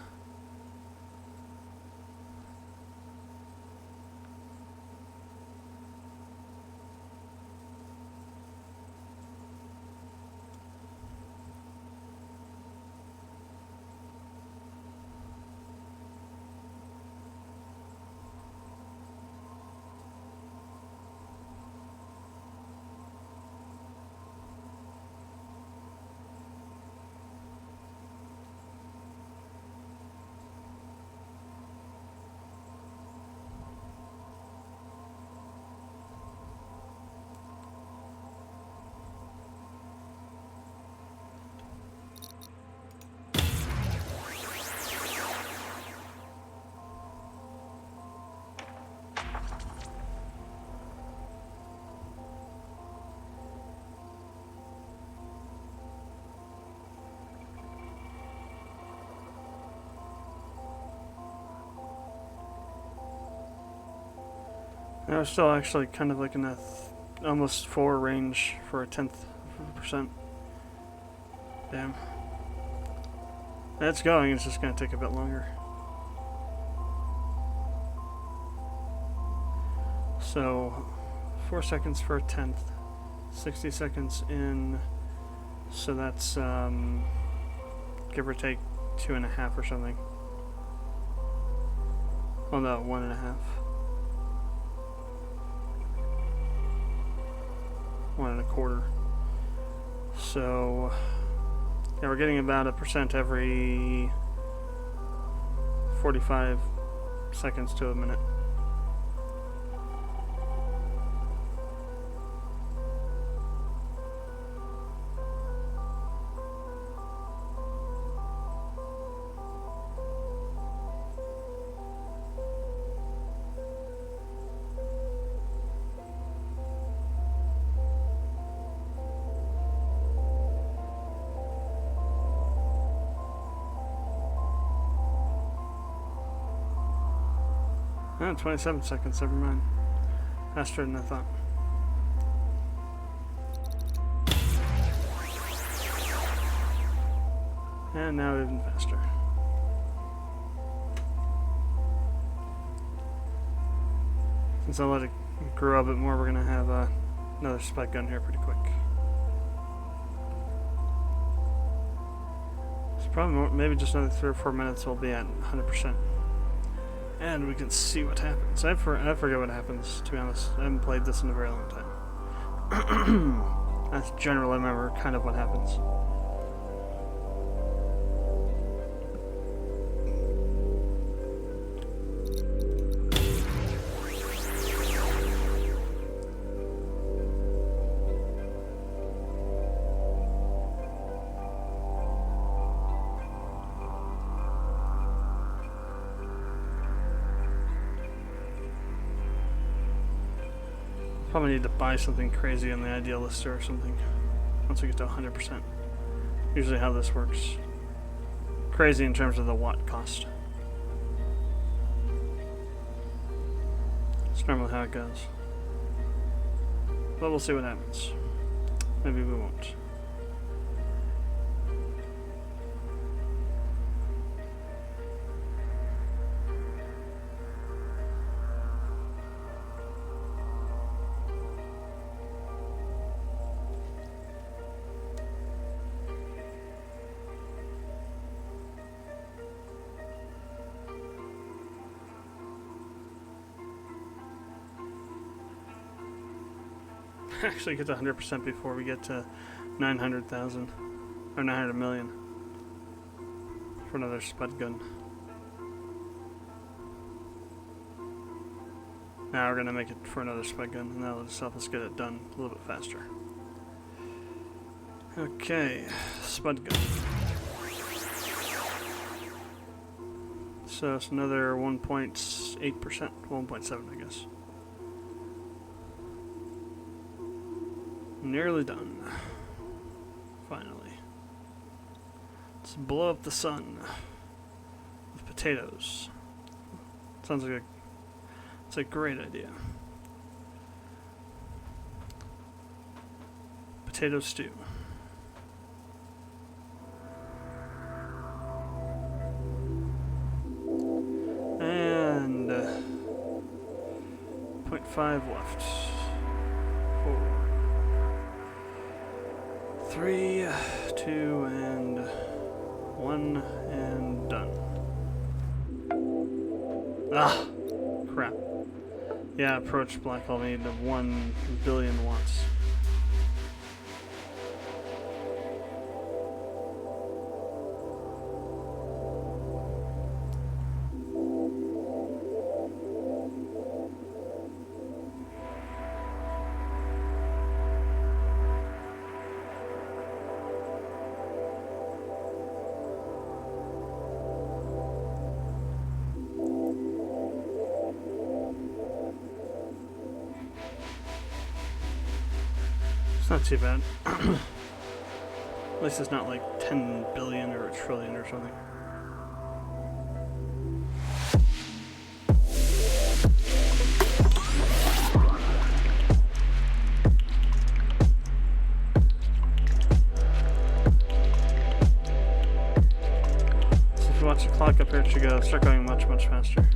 Now we're still actually kind of like in a almost 4 range for a 10th of a percent. Damn. It's going, it's just going to take a bit longer. So, 4 seconds for a 10th. 60 seconds in, so that's give or take 2.5 or something. Well, no, 1.5. 1.25. So yeah, we're getting about 1% every 45 seconds to a minute. Oh, 27 seconds, never mind. Faster than I thought. And now even faster. Since I let it grow a bit more, we're going to have another spike gun here pretty quick. It's probably more, maybe just another 3 or 4 minutes we'll be at 100%. And we can see what happens. I forget what happens, to be honest. I haven't played this in a very long time. That's generally, I remember kind of what happens. Probably need to buy something crazy on the idealist or something once we get to 100%. Usually how this works. crazy in terms of the watt cost. That's normally how it goes. But we'll see what happens. Maybe we won't. Actually get to 100% before we get to 900,000 or 900 million for another spud gun. Now we're gonna make it for another spud gun, and that'll just help us get it done a little bit faster. Okay, spud gun. So it's another 1.8%, 1.7 I guess. Nearly done. Finally. Let's blow up the sun with potatoes. Sounds like it's a great idea. Potato stew. And 0.5 left. 4. 3, 2, and 1, and done. Ah, crap. Yeah, approach black hole. We need 1 billion watts. It's not too bad. At least it's not like 10 billion or a trillion or something. So if you watch the clock up here, it should start going much faster.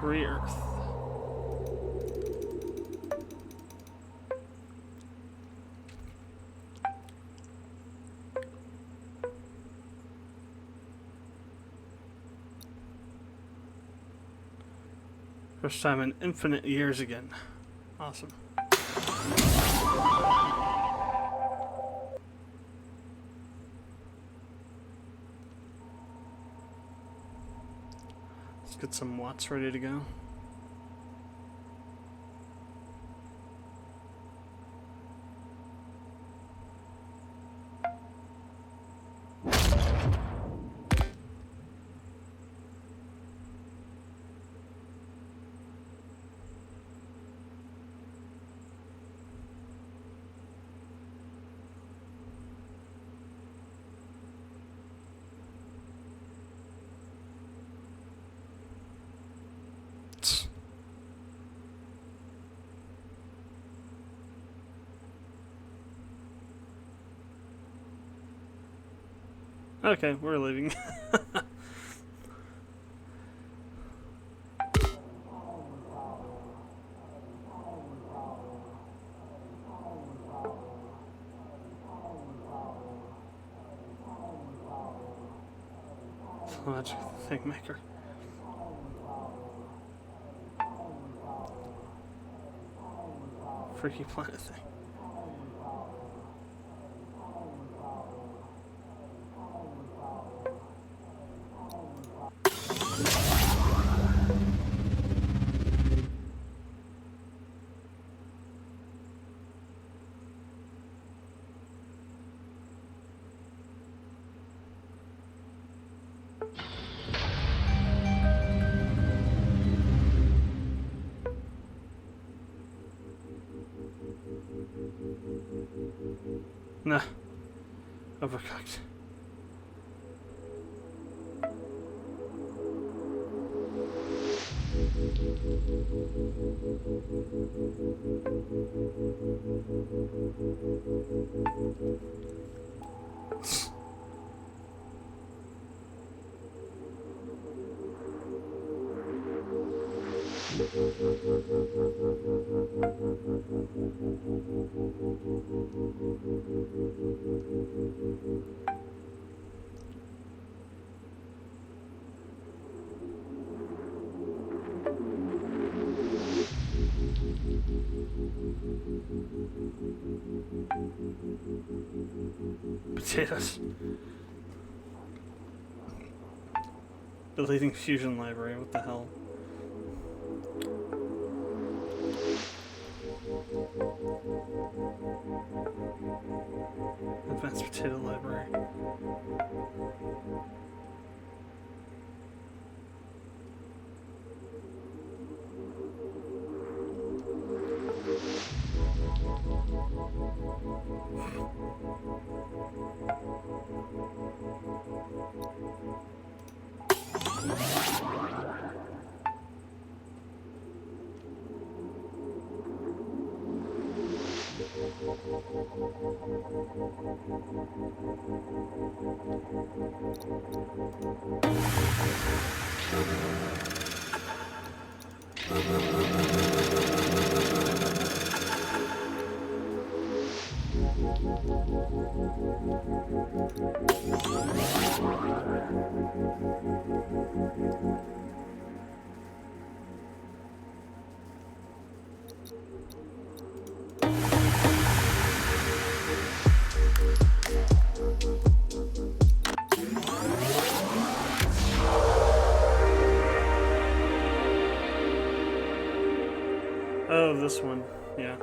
Re-earth. First time in infinite years again. Awesome. Let's get some watts ready to go. Okay, we're leaving. Logic thing maker. Freaky planet thing. Nah. Overcooked. Potatoes. Deleting fusion library, what the hell? Advanced potato library. Oh, this one. Yeah.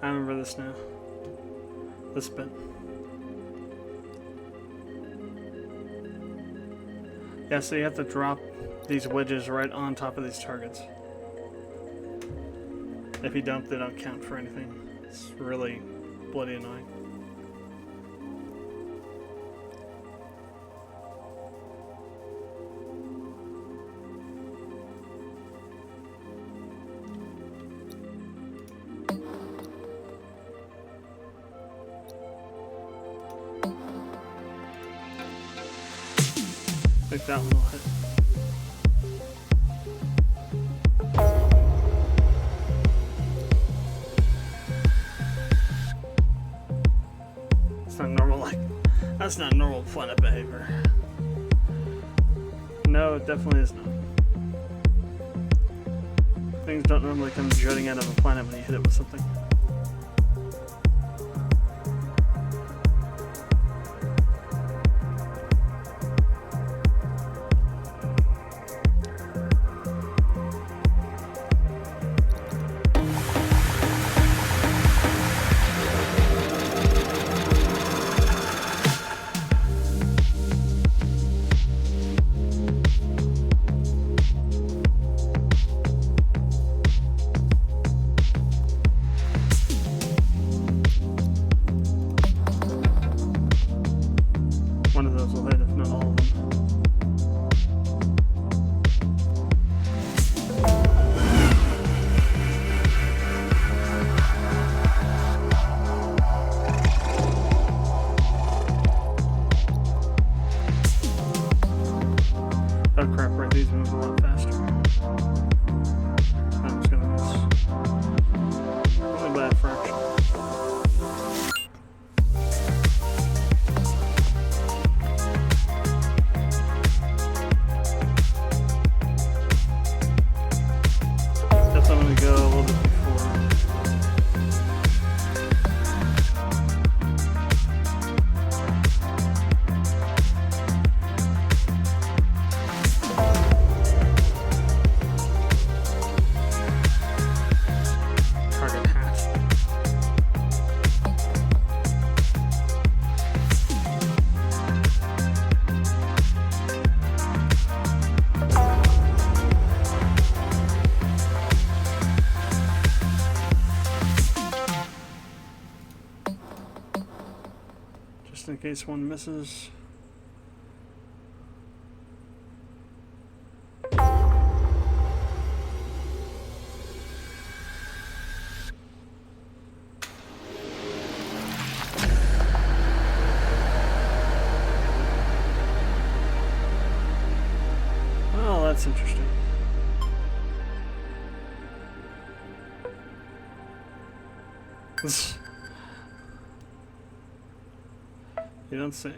I remember this now. This bit. Yeah, so you have to drop these wedges right on top of these targets. If you don't, they don't count for anything. It's really bloody annoying. I think that one will hit. It's not normal, like, that's not normal planet behavior. No, it definitely is not. Things don't normally come jutting out of a planet when you hit it with something. just in case one misses. Well, that's interesting. You don't say.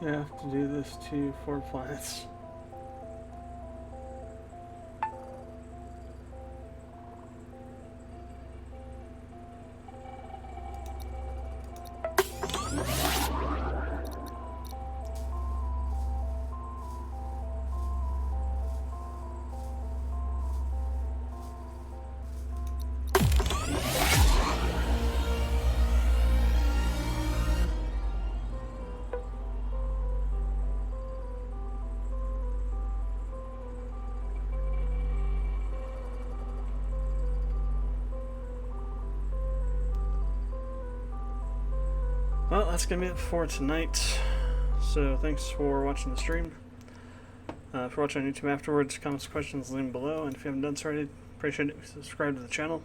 You have to do this to 4 planets. Well, that's going to be it for tonight. So thanks for watching the stream. If you're watching on YouTube afterwards, comments, questions, leave them below. And if you haven't done so already, appreciate it. Subscribe to the channel.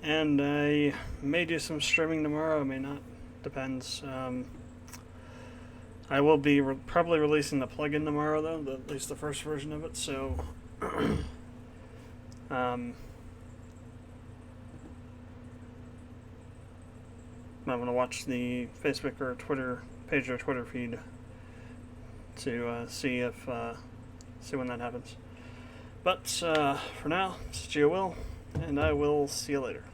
And I may do some streaming tomorrow. I may not. Depends. I will be probably releasing the plugin tomorrow, though. At least the first version of it. So... I'm going to watch the Facebook or Twitter page or Twitter feed to see when that happens. But for now, this is GeoWill, and I will see you later.